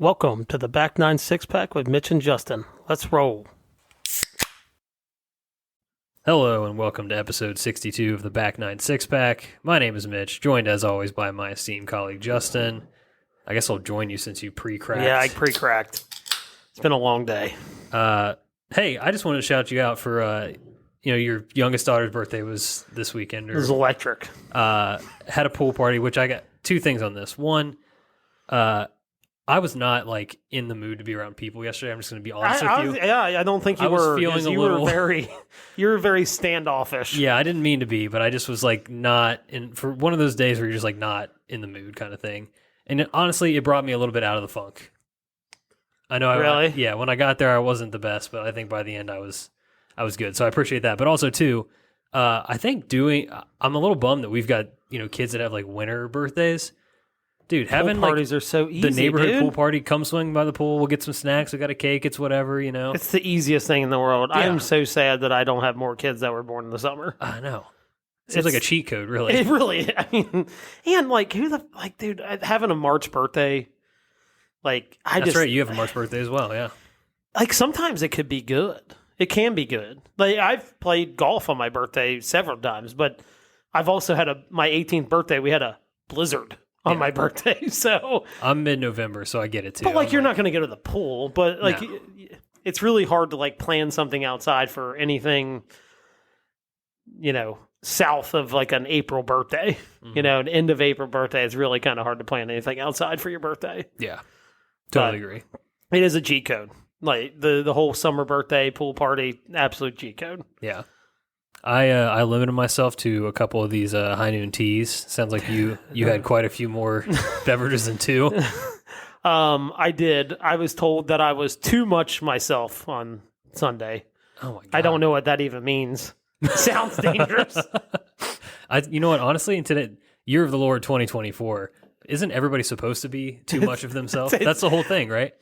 Welcome to the Back 9 Six-Pack with Mitch and Justin. Let's roll. Hello and welcome to episode 62 of the Back 9 Six-Pack. My name is Mitch, joined as always by my esteemed colleague Justin. I guess I'll join you since you pre-cracked. Yeah, I pre-cracked. It's been a long day. Hey, I just wanted to shout you out for, your youngest daughter's birthday was this weekend. It was electric. Had a pool party, which I got two things on this. One, I was not in the mood to be around people yesterday. I'm just going to be honest with you. I don't think you were. Feeling you were very standoffish. Yeah, I didn't mean to be, but I just was not in for one of those days where you're just not in the mood kind of thing. And honestly, it brought me a little bit out of the funk. I know. Really? When I got there, I wasn't the best, but I think by the end I was good. So I appreciate that. But also too, I think I'm a little bummed that we've got kids that have winter birthdays. Dude, having pool parties are so easy. The neighborhood pool party, come swing by the pool. We'll get some snacks. We got a cake. It's whatever, It's the easiest thing in the world. Yeah. I am so sad that I don't have more kids that were born in the summer. I know. Seems like a cheat code, really. It really. I mean, and dude, having a March birthday, That's right. You have a March birthday as well, yeah. Sometimes it could be good. It can be good. I've played golf on my birthday several times, but I've also had my 18th birthday. We had a blizzard on my birthday, so I'm mid-November, so I get it too. But you're not going to go to the pool, but no. It's really hard to plan something outside for anything, south of an April birthday. Mm-hmm. An end of April birthday. It's really kind of hard to plan anything outside for your birthday. Yeah, totally agree. It is a G code, the whole summer birthday pool party, absolute G code. Yeah. I limited myself to a couple of these high noon teas. Sounds like you had quite a few more beverages than two. I did. I was told that I was too much myself on Sunday. Oh my God. I don't know what that even means. Sounds dangerous. You know what? Honestly, in today, year of the Lord 2024, isn't everybody supposed to be too much of themselves? That's the whole thing, right?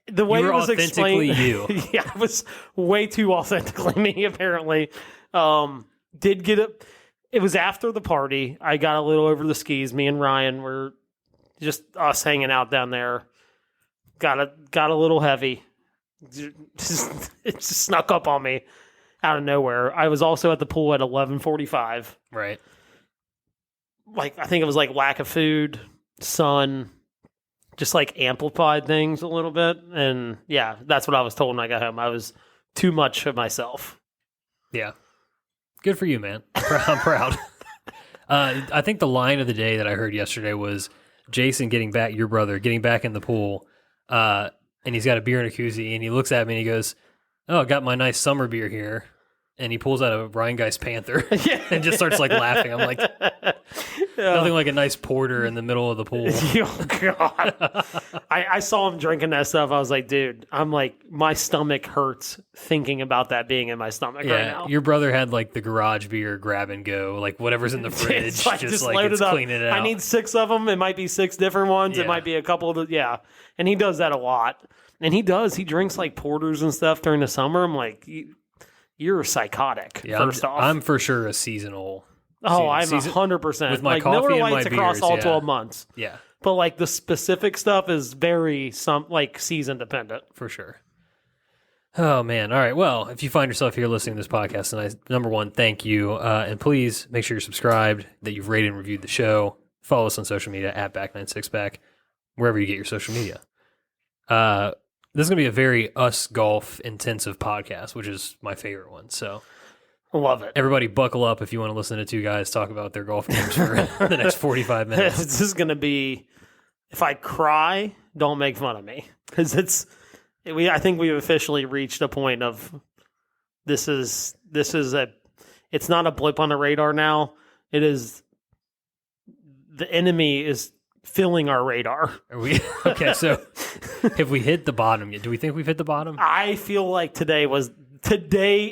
The way you were it was authentically explained, you. Yeah, it was way too authentically me. Apparently, did get it. It was after the party. I got a little over the skis. Me and Ryan were just us hanging out down there. Got a little heavy. It just snuck up on me out of nowhere. I was also at the pool at 11:45. Right. I think it was lack of food, sun. Just amplified things a little bit. And yeah, that's what I was told when I got home. I was too much of myself. Yeah. Good for you, man. I'm proud. I think the line of the day that I heard yesterday was Jason your brother, getting back in the pool. And he's got a beer in a koozie and he looks at me and he goes, "Oh, I got my nice summer beer here." And he pulls out a Rhinegeist Panther and just starts laughing. I'm like, nothing like a nice porter in the middle of the pool. Oh, God. I saw him drinking that stuff. I was like, dude, my stomach hurts thinking about that being in my stomach right now. Your brother had the garage beer grab and go, whatever's in the fridge. just load it up. Cleaning it out. I need 6 of them. It might be 6 different ones. Yeah. It might be a couple of And he does that a lot. And he drinks porters and stuff during the summer. I'm like, you're psychotic, first off. I'm for sure a seasonal. Oh, I'm 100%. With my coffee Miller and Lights my across beers, all 12 months. Yeah. But the specific stuff is very season dependent. For sure. Oh, man. All right. Well, if you find yourself here listening to this podcast, and number one, thank you. And please make sure you're subscribed, that you've rated and reviewed the show. Follow us on social media at Back9Sixpack, wherever you get your social media. This is going to be a very us golf intensive podcast, which is my favorite one. So love it. Everybody buckle up if you want to listen to two guys talk about their golf games for the next 45 minutes. This is going to be, if I cry, don't make fun of me. Because I think we've officially reached a point of it's not a blip on the radar now. It is, the enemy is filling our radar. Are we okay? So, have we hit the bottom yet? Do we think we've hit the bottom? I feel like today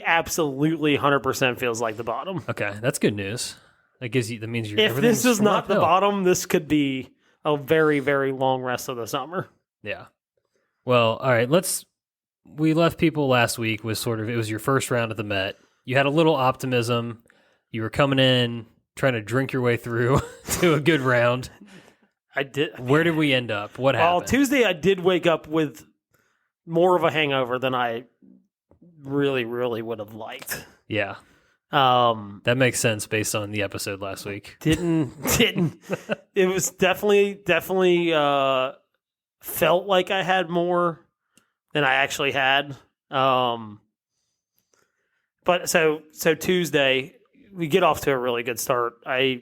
absolutely 100% feels like the bottom. Okay, that's good news. That means you're. If this is not the bottom, this could be a very, very long rest of the summer. Yeah. Well, all right. We left people last week with it was your first round at the Met. You had a little optimism. You were coming in trying to drink your way through to a good round. I did. Where did we end up? What Well, happened? Tuesday I did wake up with more of a hangover than I really, really would have liked. Yeah. That makes sense based on the episode last week. Didn't. It was definitely felt like I had more than I actually had. But so Tuesday we get off to a really good start. I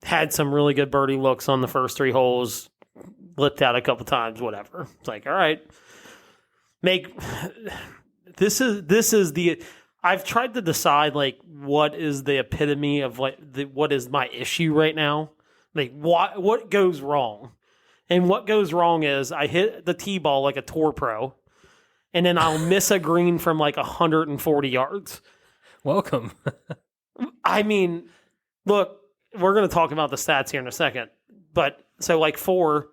had some really good birdie looks on the first 3 holes, lipped out a couple times, whatever. It's like, all right, this is the. I've tried to decide like what is the epitome of like what is my issue right now. Like what goes wrong, and what goes wrong is I hit the tee ball like a tour pro, and then I'll miss a green from like 140 yards. Welcome. I mean, look, we're going to talk about the stats here in a second, but so like 4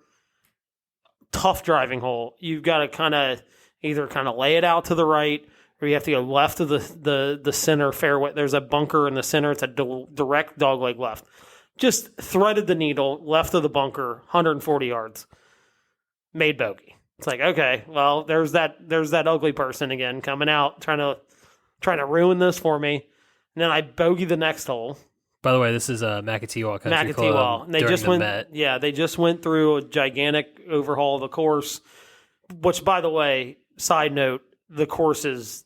tough driving hole, you've got to kind of either kind of lay it out to the right, or you have to go left of the center fairway. There's a bunker in the center. It's a direct dogleg left. Just threaded the needle left of the bunker, 140 yards. Made bogey. It's like, okay, well, there's that ugly person again coming out trying to ruin this for me. And then I bogey the next hole. By the way, this is Makatiwa Country Club. And they just went. Yeah, they just went through a gigantic overhaul of the course. Which, by the way, side note, the course is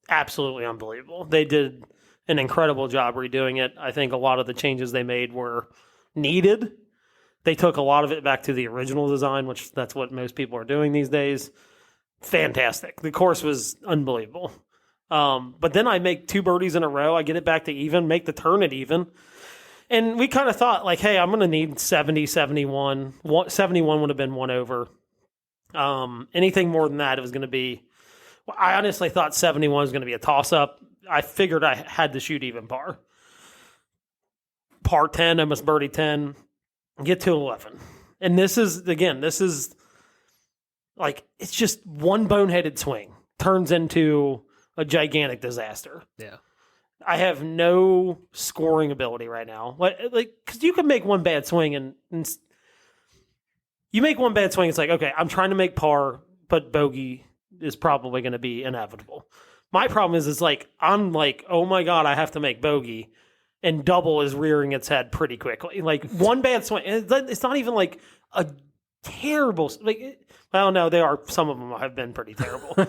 absolutely unbelievable. They did an incredible job redoing it. I think a lot of the changes they made were needed. They took a lot of it back to the original design, which that's what most people are doing these days. Fantastic. The course was unbelievable. But then I make 2 birdies in a row. I get it back to even, make the turn at even. And we kind of thought, like, hey, I'm going to need 70, 71. 71 would have been 1 over. Anything more than that, it was going to be... Well, I honestly thought 71 was going to be a toss-up. I figured I had to shoot even par. Par 10, I must birdie 10, get to 11. And this is like, it's just one boneheaded swing turns into a gigantic disaster. Yeah. I have no scoring ability right now. Like, because you can make one bad swing and you make one bad swing, it's like, okay, I'm trying to make par, but bogey is probably going to be inevitable. My problem is like, I'm like, oh my God, I have to make bogey, and double is rearing its head pretty quickly. Like, one bad swing, it's not even like a terrible, like, well, no, some of them have been pretty terrible.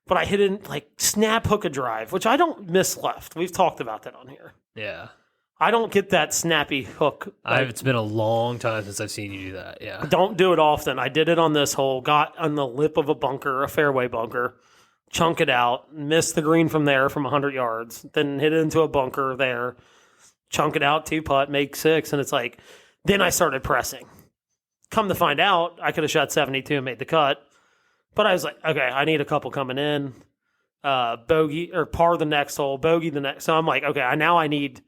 But I hit it like snap hook a drive, which I don't miss left. We've talked about that on here. Yeah. I don't get that snappy hook. It's been a long time since I've seen you do that. Yeah. Don't do it often. I did it on this hole, got on the lip of a bunker, a fairway bunker, chunk it out, missed the green from there from 100 yards, then hit it into a bunker there, chunk it out, 2-putt, make 6. And it's like, then I started pressing. Come to find out, I could have shot 72 and made the cut. But I was like, okay, I need a couple coming in, bogey or par the next hole, bogey the next. So I'm like, okay, now I need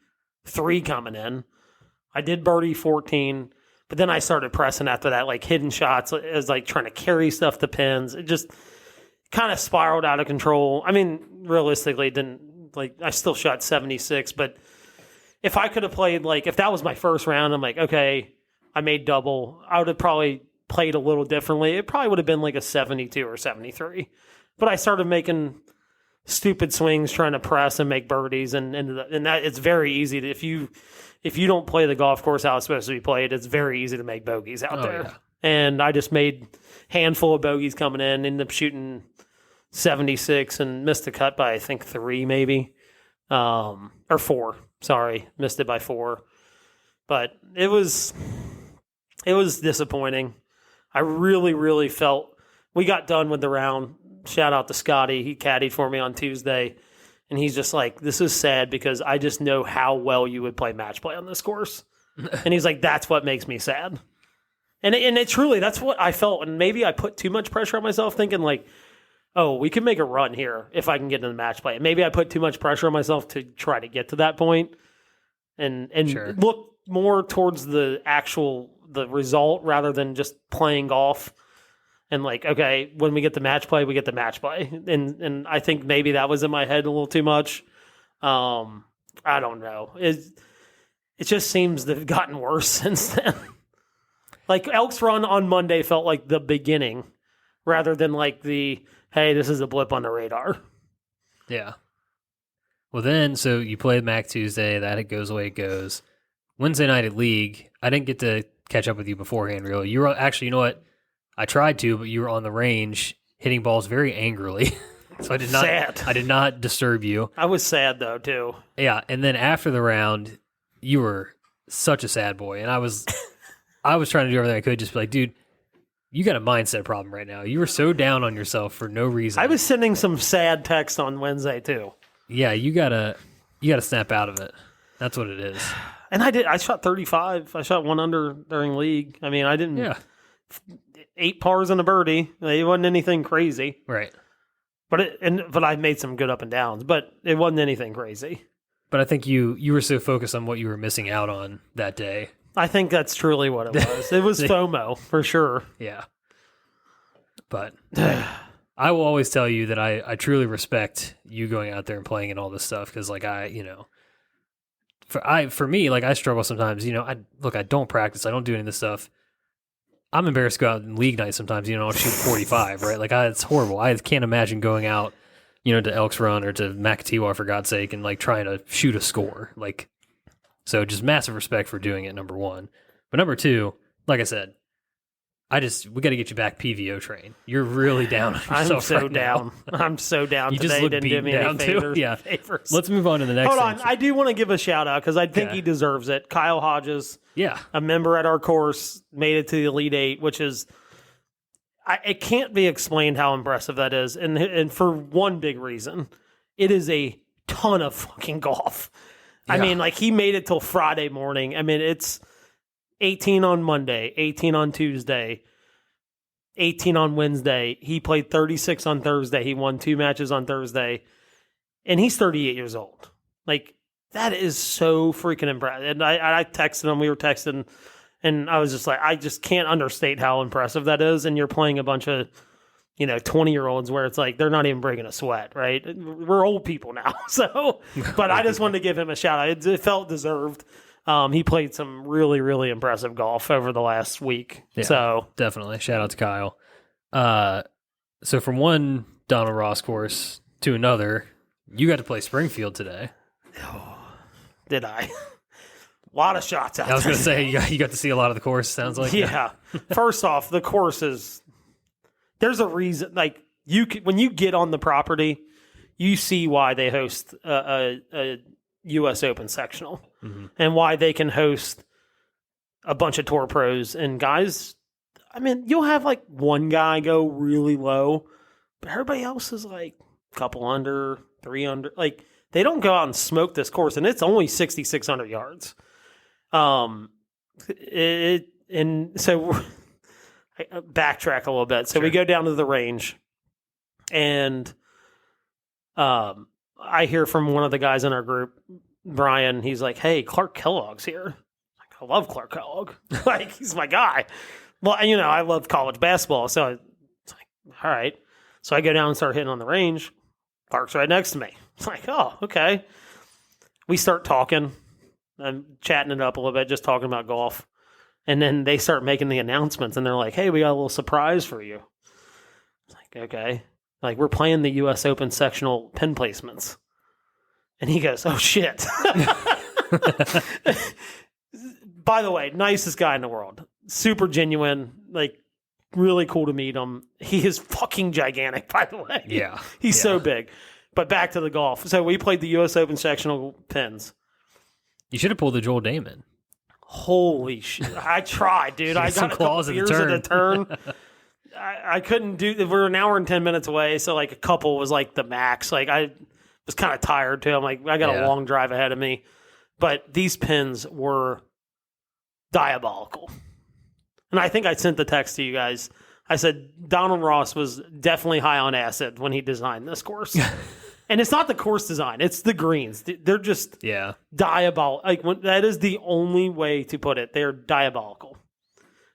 3 coming in. I did birdie 14, but then I started pressing after that, like hidden shots. It was like trying to carry stuff to pins. It just kind of spiraled out of control. I mean, realistically, I still shot 76, but if I could have played, like, if that was my first round, I'm like, okay, I made double, I would have probably played a little differently. It probably would have been like a 72 or 73. But I started making stupid swings trying to press and make birdies, and that it's very easy to, if you don't play the golf course how it's supposed to be played, it's very easy to make bogeys out there. Yeah. And I just made handful of bogeys coming in, ended up shooting 76 and missed the cut by I think 3 maybe. Or 4. Sorry, missed it by 4. But it was disappointing. I really, really felt we got done with the round. Shout out to Scotty. He caddied for me on Tuesday. And he's just like, this is sad because I just know how well you would play match play on this course. And he's like, that's what makes me sad. And it truly, that's what I felt. And maybe I put too much pressure on myself thinking like, oh, we can make a run here if I can get in the match play. And maybe I put too much pressure on myself to try to get to that point and sure. Look more towards the result rather than just playing golf. And like, okay, when we get the match play, we get the match play. And I think maybe that was in my head a little too much. I don't know. it just seems to have gotten worse since then. Like Elk's Run on Monday felt like the beginning rather than like the, hey, this is a blip on the radar. Yeah. Well, then, so you played Mac Tuesday. That it goes away, it goes. Wednesday night at League, I didn't get to catch up with you beforehand, really. You were actually, you know what? I tried to, but you were on the range hitting balls very angrily. So I did not. Sad. I did not disturb you. I was sad though too. Yeah, and then after the round, you were such a sad boy, and I was trying to do everything I could, just be like, dude, you got a mindset problem right now. You were so down on yourself for no reason. I was sending some sad texts on Wednesday too. Yeah, you gotta snap out of it. That's what it is. And I did. I shot 35. I shot 1 under during League. I mean, I didn't. Yeah. 8 pars and a birdie. It wasn't anything crazy. Right. But I made some good up and downs. But it wasn't anything crazy. But I think you were so focused on what you were missing out on that day. I think that's truly what it was. It was FOMO for sure. Yeah. But I will always tell you that I truly respect you going out there and playing and all this stuff because, like, for me, like, I struggle sometimes. I don't practice. I don't do any of this stuff. I'm embarrassed to go out in League night sometimes. I'll shoot 45, right? Like, it's horrible. I can't imagine going out, to Elks Run or to Macatiwa, for God's sake, and like trying to shoot a score. Like, so just massive respect for doing it. Number one, but number two, like I said, we got to get you back PVO train. You're really down on yourself. I'm so right down. now. I'm so down. You Today just look didn't do me beaten any down favors. too. Yeah. Favors. Let's move on to the next. Hold on. thing. I do want to give a shout out because I think he deserves it. Kyle Hodges, Yeah. a member at our course, made it to the Elite Eight, which is it can't be explained how impressive that is, and for one big reason, it is a ton of fucking golf. Yeah. I mean, like, he made it till Friday morning. I mean, it's 18 on Monday, 18 on Tuesday, 18 on Wednesday. He played 36 on Thursday. He won 2 matches on Thursday, and he's 38 years old. Like, that is so freaking impressive. And I texted him. We were texting. And I was just like, I just can't understate how impressive that is. And you're playing a bunch of, 20-year-olds where it's like, they're not even breaking a sweat, right? We're old people now. So, but I just wanted to give him a shout out. It felt deserved. He played some really, really impressive golf over the last week. Yeah, so definitely. Shout out to Kyle. So from one Donald Ross course to another, you got to play Springfield today. did I? A lot of shots out there. I was going to say, you got to see a lot of the course, sounds like. Yeah. First off, the course is, there's a reason, like, when you get on the property, you see why they host a U.S. Open sectional and why they can host a bunch of tour pros and guys. I mean, you'll have like one guy go really low, but everybody else is like a couple under, 3 under. Like, they don't go out and smoke this course, and it's only 6,600 yards. And so I backtrack a little bit. So Sure. we go down to the range, and I hear from one of the guys in our group, Brian. He's like, "Hey, Clark Kellogg's here." I love Clark Kellogg. Like, he's my guy. Well, I love college basketball, so it's like, all right. So I go down and start hitting on the range. Clark's right next to me. It's like, oh, okay. We start talking. I'm chatting it up a little bit, just talking about golf. And then they start making the announcements, and they're like, hey, we got a little surprise for you. It's like, okay. Like, we're playing the U.S. Open sectional pin placements. And he goes, oh, shit. By the way, nicest guy in the world. Super genuine. Like, really cool to meet him. He is fucking gigantic, by the way. Yeah. He's so big. But back to the golf. So we played the U.S. Open sectional pins. You should have pulled the Joel Damon. Holy shit. I tried, dude. I got a couple beers at the turn. I couldn't do. We're an hour and 10 minutes away, so like a couple was like the max. Like, I was kind of tired too. I'm like, I got a long drive ahead of me. But these pins were diabolical. And I think I sent the text to you guys. I said Donald Ross was definitely high on acid when he designed this course. And it's not the course design; it's the greens. They're just diabolical. Like, that is the only way to put it. They're diabolical.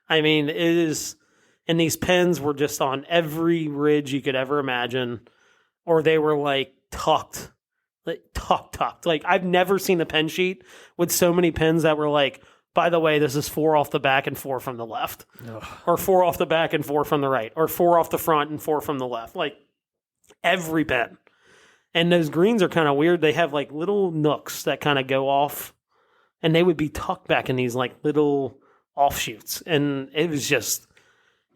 I mean, it is. And these pins were just on every ridge you could ever imagine, or they were like tucked like tucked. Like I've never seen a pen sheet with so many pins that were like, by the way, this is 4 off the back and 4 from the left, or 4 off the back and 4 from the right, or 4 off the front and 4 from the left. Like every pen. And those greens are kind of weird. They have like little nooks that kind of go off, and they would be tucked back in these like little offshoots, and it was just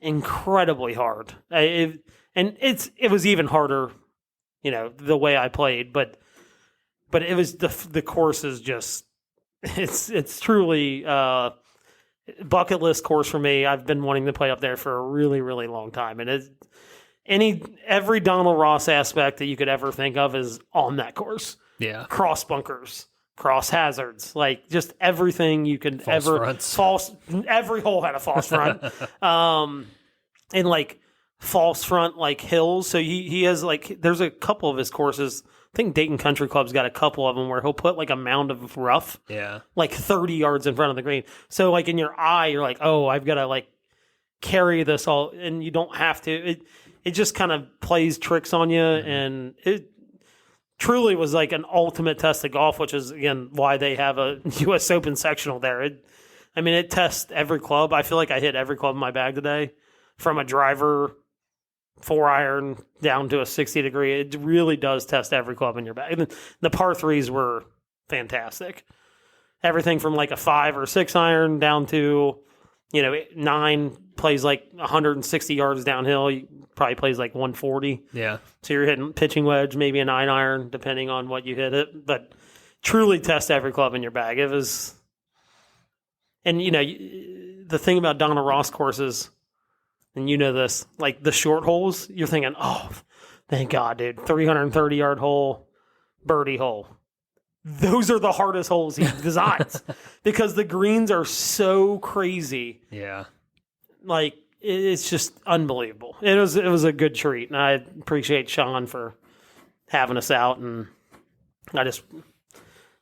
incredibly hard. It was even harder, the way I played, but it was the course is just it's truly bucket list course for me. I've been wanting to play up there for a really, really long time, and every Donald Ross aspect that you could ever think of is on that course. Yeah, cross bunkers, cross hazards, like just everything you could every hole had a false front, and like false front like hills. So he has like there's a couple of his courses. I think Dayton Country Club's got a couple of them where he'll put like a mound of rough, like 30 yards in front of the green. So like in your eye, you're like, oh, I've got to like carry this all, and you don't have to. It just kind of plays tricks on you, and it truly was like an ultimate test of golf, which is, again, why they have a U.S. Open sectional there. It tests every club. I feel like I hit every club in my bag today, from a driver, 4-iron, down to a 60-degree. It really does test every club in your bag. And the par threes were fantastic. Everything from like a 5 or 6-iron down to, 9 plays like 160 yards downhill. You probably plays like 140. Yeah. So you're hitting pitching wedge, maybe a 9-iron, depending on what you hit it. But truly test every club in your bag. It was, and the thing about Donald Ross courses, and this, like the short holes, you're thinking, oh, thank God, dude, 330-yard hole, birdie hole. Those are the hardest holes he designs because the greens are so crazy. Yeah. Like, it's just unbelievable. It was a good treat, and I appreciate Sean for having us out, and I just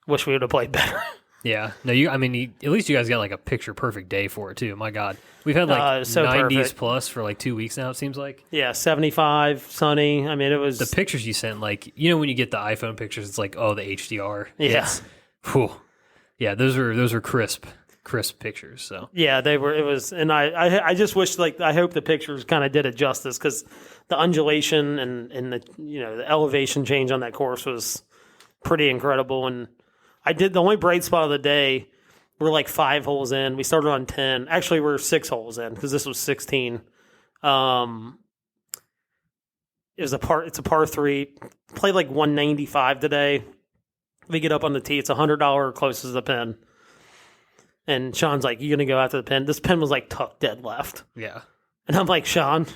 wish we would have played better. Yeah. No, at least you guys got like a picture perfect day for it too. My God. We've had like 90s perfect. Plus for like 2 weeks now, it seems like. Yeah, 75, sunny. It was the pictures you sent, like, when you get the iPhone pictures, it's like, oh, the HDR. Yeah. Yeah, those were crisp pictures. So yeah, they were. It was, and I just wish, like, I hope the pictures kind of did it justice, because the undulation and the the elevation change on that course was pretty incredible. And the only bright spot of the day, we're like 5 holes in. We started on 10. Actually, we're 6 holes in because this was 16. It's a par 3. Played like 195 today. We get up on the tee. It's $100 closest to the pin. And Sean's like, you going to go after the pin? This pin was like tucked dead left. Yeah. And I'm like, Sean,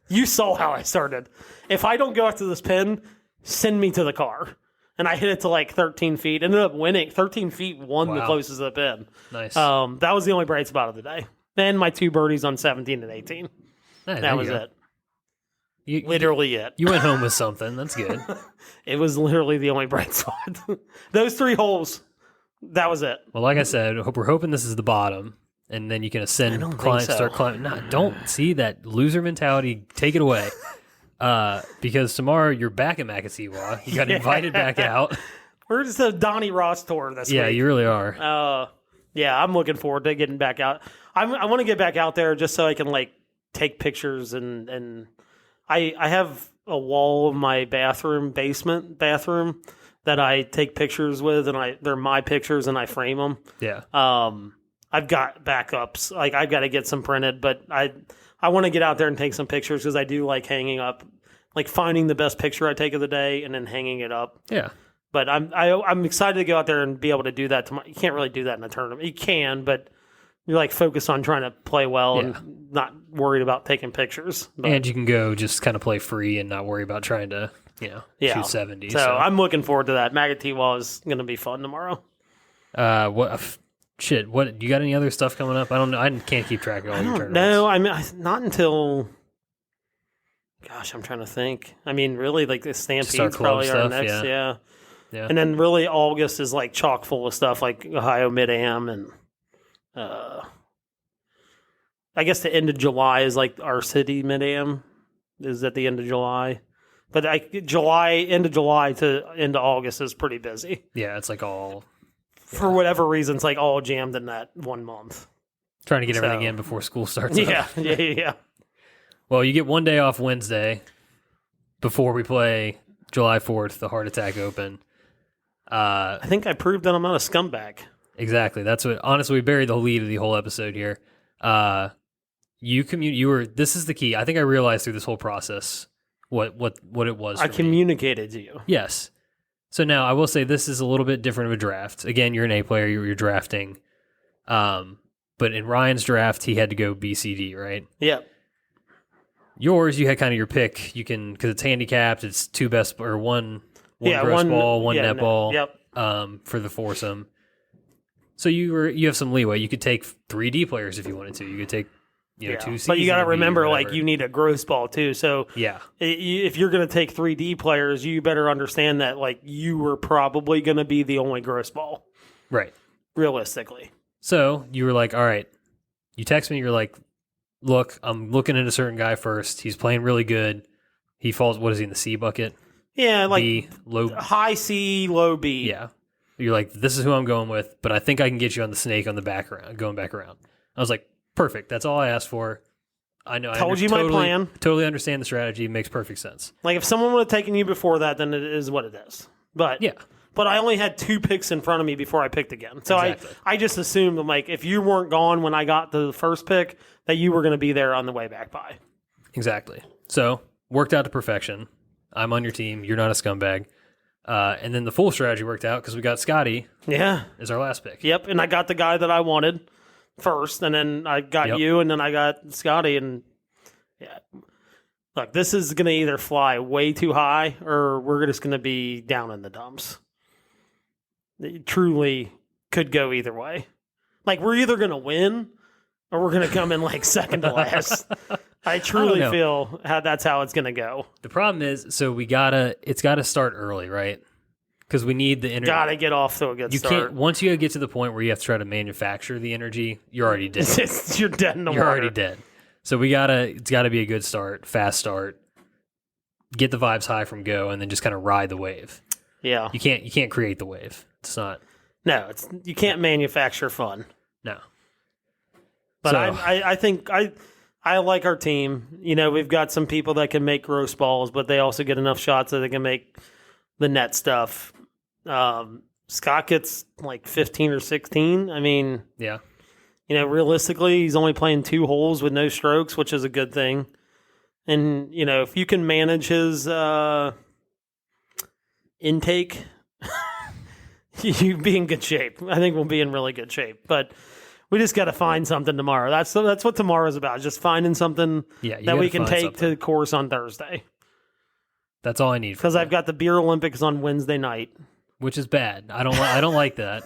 you saw how I started. If I don't go after this pin, send me to the car. And I hit it to like 13 feet. Ended up winning. 13 feet won the closest to the pin. Nice. That was the only bright spot of the day. Then my 2 birdies on 17 and 18. Hey, that was it. Literally it. You went home with something. That's good. It was literally the only bright spot. Those 3 holes, that was it. Well, like I said, we're hoping this is the bottom. And then you can ascend, start climbing. No, don't see that loser mentality. Take it away. Because tomorrow you're back at Makasiwa. You got invited back out. We're just a Donnie Ross tour this week. Yeah, you really are. Yeah, I'm looking forward to getting back out. I want to get back out there just so I can like take pictures, and I have a wall of my basement bathroom that I take pictures with, and they're my pictures and I frame them. Yeah. I've got backups. Like, I've got to get some printed, but I want to get out there and take some pictures because I do like hanging up, like finding the best picture I take of the day and then hanging it up. Yeah. But I'm excited to go out there and be able to do that tomorrow. You can't really do that in a tournament. You can, but you're like focused on trying to play well and not worried about taking pictures. But, and you can go just kind of play free and not worry about trying to, shoot 70. So I'm looking forward to that. Magatiwa is going to be fun tomorrow. What you got? Any other stuff coming up? I don't know. I can't keep track of all your tournaments. No, not until. Gosh, I'm trying to think. Really, like the Stampede's probably our next. Yeah. And then really August is like chock full of stuff like Ohio Mid-Am, and I guess the end of July is like our city Mid-Am is at the end of July. But end of July to into August is pretty busy. Yeah, it's like all For whatever reason, it's like all jammed in that 1 month. trying to get everything in before school starts. Yeah. Well, you get one day off Wednesday before we play July 4th, the Heart Attack Open. I think I proved that I'm not a scumbag. Exactly. That's what. Honestly, we buried the lead of the whole episode here. This is the key. I think I realized through this whole process what it was. I communicated to you. Yes. So now I will say this is a little bit different of a draft. Again, you're an A player. You're drafting. But in Ryan's draft, he had to go BCD, right? Yep. Yours, you had kind of your pick. You can, because it's handicapped. It's two best or one gross ball, one net ball. Yep. For the foursome. So you have some leeway. You could take 3D players if you wanted to. You could take 2 Cs. But you got to remember, like, you need a gross ball too. So if you're going to take 3D players, you better understand that, like, you were probably going to be the only gross ball, right? Realistically. So you were like, all right. You text me. You're like, look, I'm looking at a certain guy first. He's playing really good. He falls. What is he in the C bucket? Yeah, like B, low, high C, low B. Yeah. You're like, this is who I'm going with, but I think I can get you on the snake on the going back around. I was like, perfect. That's all I asked for. I know. Told you my plan. Totally understand the strategy. It makes perfect sense. Like, if someone would have taken you before that, then it is what it is. But yeah. But I only had 2 picks in front of me before I picked again. So exactly. I just assumed, like, if you weren't gone when I got the first pick, that you were going to be there on the way back by. Exactly. So, worked out to perfection. I'm on your team. You're not a scumbag. And then the full strategy worked out because we got Scotty. Yeah. As our last pick. Yep. And I got the guy that I wanted first, and then I got you, and then I got Scotty. And yeah. Look, this is going to either fly way too high or we're just going to be down in the dumps. It truly could go either way. Like, we're either going to win or we're going to come in like second to last. I truly feel that's how it's going to go. The problem is, so it's got to start early, right? Because we need the energy. Got to get off to a good start. Can't, once you get to the point where you have to try to manufacture the energy, you're already dead. You're dead in the water. You're already dead. So it's got to be a good start, fast start, get the vibes high from go, and then just kind of ride the wave. Yeah. You can't create the wave. It's not. No, you can't manufacture fun. No. But I think I like our team. You know, we've got some people that can make gross balls, but they also get enough shots that they can make the net stuff. Scott gets like 15 or 16. I mean, yeah. You know, realistically, he's only playing 2 holes with no strokes, which is a good thing. And, you know, if you can manage his intake, you'd be in good shape. I think we'll be in really good shape. But we just got to find something tomorrow. That's what tomorrow's about, just finding something that we can take to the course on Thursday. That's all I need. Because I've got the Beer Olympics on Wednesday night. Which is bad. I don't like that.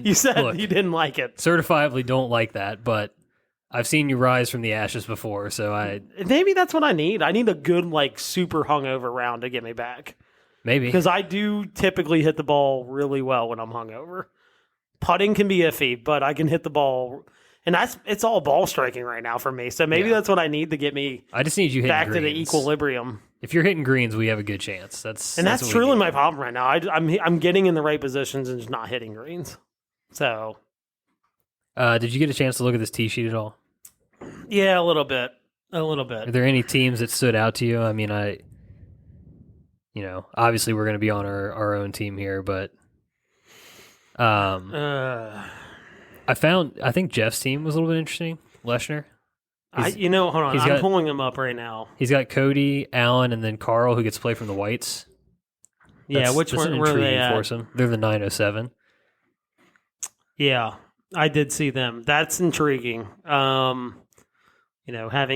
You said you didn't like it. Certifiably don't like that, but I've seen you rise from the ashes before, so maybe that's what I need. I need a good, like, super hungover round to get me back. Maybe. Because I do typically hit the ball really well when I'm hungover. Putting can be iffy, but I can hit the ball, and it's all ball striking right now for me. So maybe that's what I need to get me. I just need you hitting back greens. To the equilibrium. If you're hitting greens, we have a good chance. That's truly my problem right now. I'm getting in the right positions and just not hitting greens. So, did you get a chance to look at this tee sheet at all? Yeah, a little bit. Are there any teams that stood out to you? I mean, obviously we're going to be on our own team here, but I think Jeff's team was a little bit interesting. Leshner. Hold on. I'm pulling him up right now. He's got Cody, Allen, and then Carl, who gets to play from the whites. Which one were they at? Foursome. They're the 907. Yeah, I did see them. That's intriguing. Having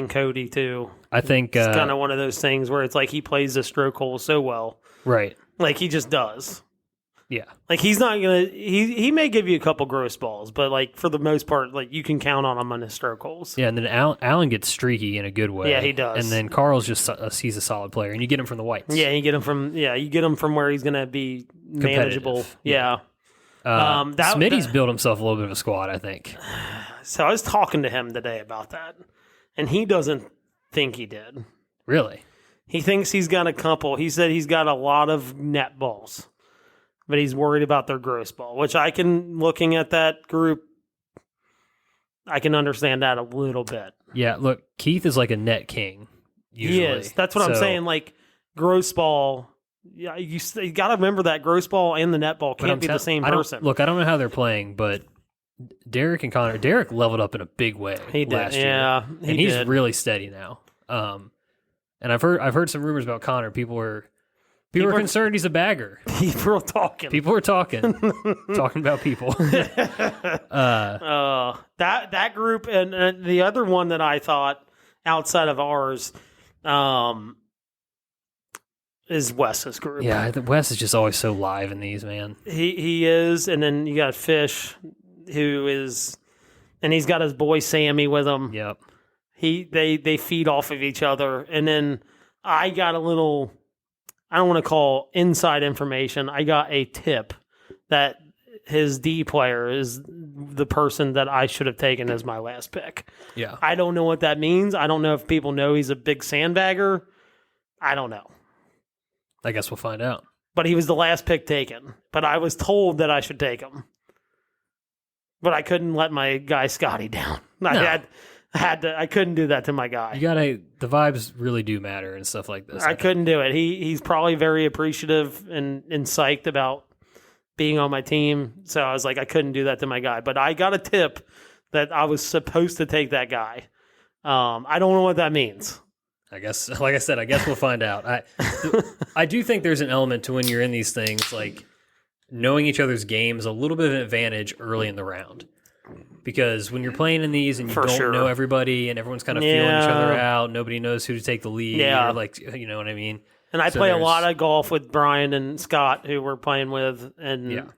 Cody too. I think it's kind of one of those things where it's like he plays the stroke hole so well. Right. Like he just does. Yeah. Like he's not going to he may give you a couple gross balls, but like for the most part, like you can count on him on his stroke holes. Yeah, and then Allen gets streaky in a good way. Yeah, he does. And then Carl's just he's a solid player, and you get him from the whites. Yeah, you get him from where he's going to be manageable. Yeah. Smitty's built himself a little bit of a squad, I think. So I was talking to him today about that, and he doesn't think he did. Really? He thinks he's got a couple. He said he's got a lot of net balls, but he's worried about their gross ball, which looking at that group, I can understand that a little bit. Yeah, look, Keith is like a net king. Usually. He is. That's what I'm saying. Like, gross ball, yeah, you got to remember that gross ball and the net ball can't be the same person. Look, I don't know how they're playing, but Derek and Connor, Derek leveled up in a big way last year. Yeah, and he's really steady now. And I've heard some rumors about Connor. People were concerned he's a bagger. People were talking. People were talking about people. That group and the other one that I thought outside of ours is Wes's group. Yeah, Wes is just always so live in these, man. He is, and then you got Fish, who is, and he's got his boy Sammy with him. Yep. They feed off of each other, and then I got a little, I don't want to call inside information. I got a tip that his D player is the person that I should have taken as my last pick. Yeah. I don't know what that means. I don't know if people know he's a big sandbagger. I don't know. I guess we'll find out. But he was the last pick taken. But I was told that I should take him. But I couldn't let my guy Scotty down. I couldn't do that to my guy. The vibes really do matter and stuff like this. I couldn't do it. He's probably very appreciative and psyched about being on my team. So I was like, I couldn't do that to my guy. But I got a tip that I was supposed to take that guy. I don't know what that means. I guess, like I said, we'll find out. I do think there's an element to when you're in these things, like knowing each other's games, a little bit of an advantage early in the round. Because when you're playing in these and you don't know everybody and everyone's kind of feeling each other out, nobody knows who to take the lead. Or like, you know what I mean? And I play a lot of golf with Brian and Scott, who we're playing with. And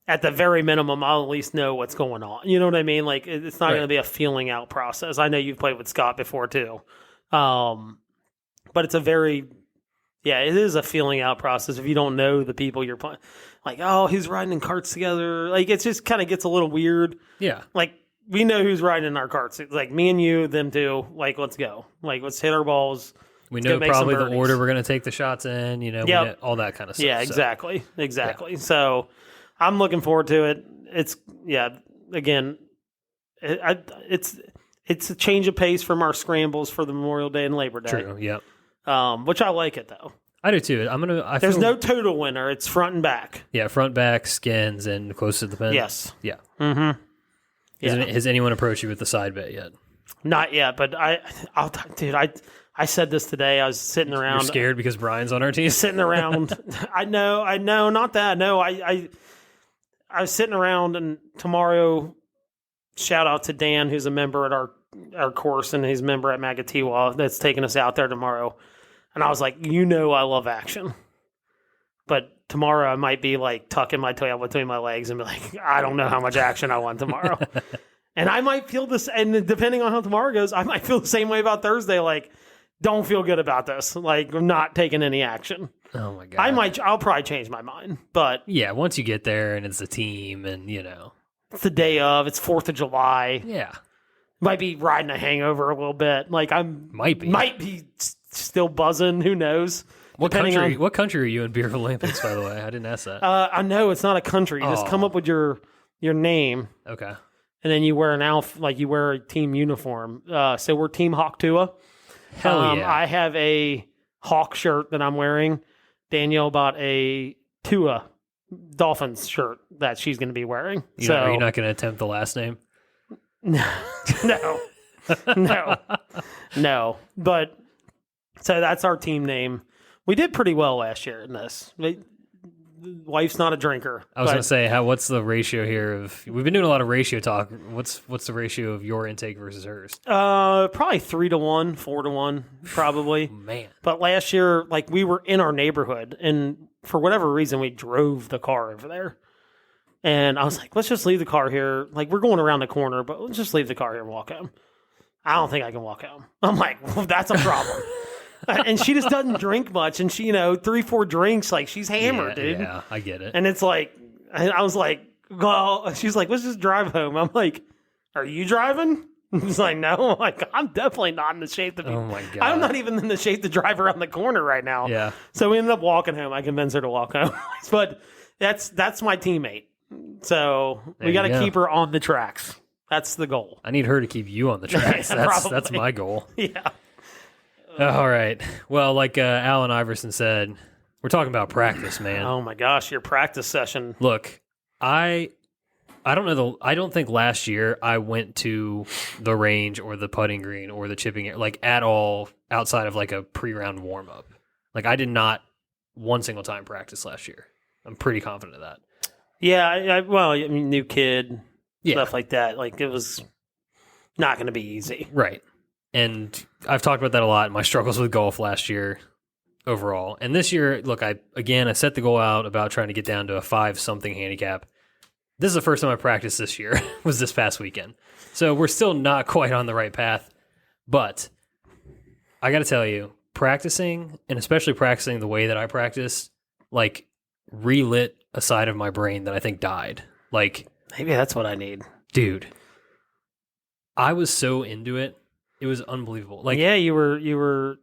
at the very minimum, I'll at least know what's going on. You know what I mean? Like, it's not going to be a feeling out process. I know you've played with Scott before, too. But it's it is a feeling out process if you don't know the people you're playing. Like, oh, who's riding in carts together? Like, it just kind of gets a little weird. Yeah. Like, we know who's riding in our carts. It's like me and you, them two. Like, let's go. Like, let's hit our balls. We know probably the order we're going to take the shots in, you know, all that kind of stuff. Yeah, exactly. Yeah. So I'm looking forward to it. It's, again, it's a change of pace from our scrambles for the Memorial Day and Labor Day. True, yep. Which I like it, though. I do, too. There's no total winner. It's front and back. Yeah, front, back, skins, and close to the pin. Yes. Yeah. Mm-hmm. Has anyone approached you with the side bet yet? Not yet, but I said this today. I was sitting around. You're scared because Brian's on our team? Sitting around. I know, not that. No, I was sitting around, and tomorrow, shout out to Dan, who's a member at our course, and he's a member at Magatiwa that's taking us out there tomorrow. And I was like, I love action. But tomorrow I might be like tucking my tail between my legs and be like, I don't know how much action I want tomorrow. And I might feel this, and depending on how tomorrow goes, I might feel the same way about Thursday. Like, don't feel good about this. Like, I'm not taking any action. Oh my God. I'll probably change my mind. But yeah, once you get there and it's a team and, it's the day of, it's 4th of July. Yeah. Might be riding a hangover a little bit. Like, might be still buzzing. Who knows? What country are you in Beer Olympics, by the way? I didn't ask that. I know it's not a country. You just come up with your name. Okay. And then you wear you wear a team uniform. So we're Team Hawk Tua. Hell yeah. I have a Hawk shirt that I'm wearing. Danielle bought a Tua Dolphins shirt that she's going to be wearing. Are you not going to attempt the last name? No. No. But so that's our team name. We did pretty well last year in this. Wife's not a drinker. I was going to say, what's the ratio here we've been doing a lot of ratio talk. What's the ratio of your intake versus hers? Probably 3-1, 4-1, probably. Man. But last year, like, we were in our neighborhood, and for whatever reason, we drove the car over there. And I was like, let's just leave the car here. Like, we're going around the corner, but let's just leave the car here and walk home. I don't think I can walk home. I'm like, well, that's a problem. And she just doesn't drink much. And she, 3-4 drinks, like, she's hammered, dude. Yeah, I get it. And it's like, I was like, well, she's like, let's just drive home. I'm like, are you driving? He's like, no. I'm like, I'm definitely not in the shape to be. Oh my God. I'm not even in the shape to drive around the corner right now. Yeah. So we ended up walking home. I convinced her to walk home. But that's my teammate. So There we got you to go. keep her on the tracks. That's the goal. I need her to keep you on the tracks. Yeah, That's probably. my goal. Yeah. All right. Well, like Alan Iverson said, we're talking about practice, man. Oh my gosh, your practice session. Look, I don't know. I don't think last year I went to the range or the putting green or the chipping like at all outside of like a pre-round warm up. Like I did not one single time practice last year. I'm pretty confident of that. Yeah, well, I mean, new kid, Yeah. stuff like that. Like, it was not going to be easy. Right. And I've talked about that a lot. My struggles with golf last year overall. And this year, look, I set the goal out about trying to get down to a 5-something handicap. This is the first time I practiced this year, was this past weekend. So we're still not quite on the right path. But I got to tell you, practicing, and especially practicing the way that I practice, like, relit a side of my brain that I think died. Like, Maybe that's what I need. dude, I was so into it. It was unbelievable. Like, Yeah, you were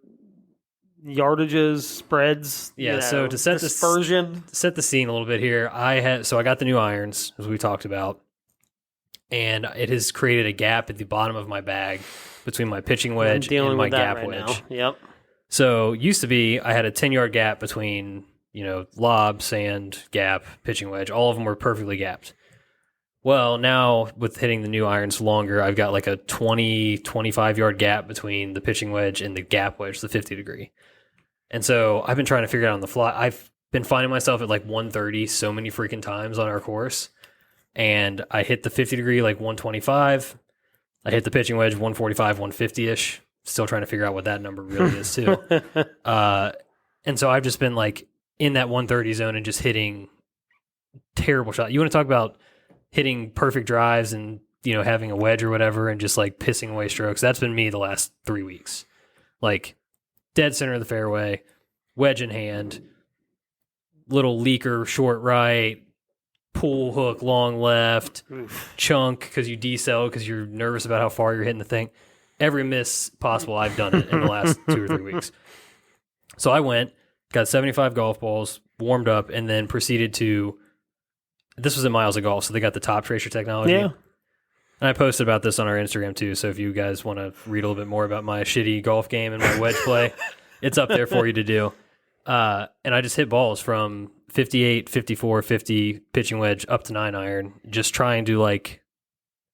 yardages, spreads. Yeah, you know, so to set this- dispersion. set the scene a little bit here. I got the new irons, as we talked about, and it has created a gap at the bottom of my bag between my pitching I'm wedge dealing and my with that gap right wedge. now. Yep. So used to be I had a 10-yard gap between, lob, sand, gap, pitching wedge. All of them were perfectly gapped. Well, now with hitting the new irons longer, I've got like a 20, 25-yard gap between the pitching wedge and the gap wedge, the 50 degree. And so I've been trying to figure it out on the fly. I've been finding myself at like 130 so many freaking times on our course. And I hit the 50 degree like 125. I hit the pitching wedge 145, 150-ish. Still trying to figure out what that number really is too. And so I've just been like in that 130 zone and just hitting terrible shots. You want to talk about hitting perfect drives and, having a wedge or whatever and just like pissing away strokes. That's been me the last 3 weeks. Like dead center of the fairway, wedge in hand, little leaker, short right, pull hook, long left, Oof. chunk because you decel because you're nervous about how far you're hitting the thing. Every miss possible, I've done it in the last 2 or 3 weeks. So I went, got 75 golf balls, warmed up, and then proceeded to, this was at Miles of Golf, so they got the top tracer technology. Yeah. And I posted about this on our Instagram too, so if you guys want to read a little bit more about my shitty golf game and my wedge play, it's up there for you to do. And I just hit balls from 58, 54, 50 pitching wedge up to 9 iron, just trying to like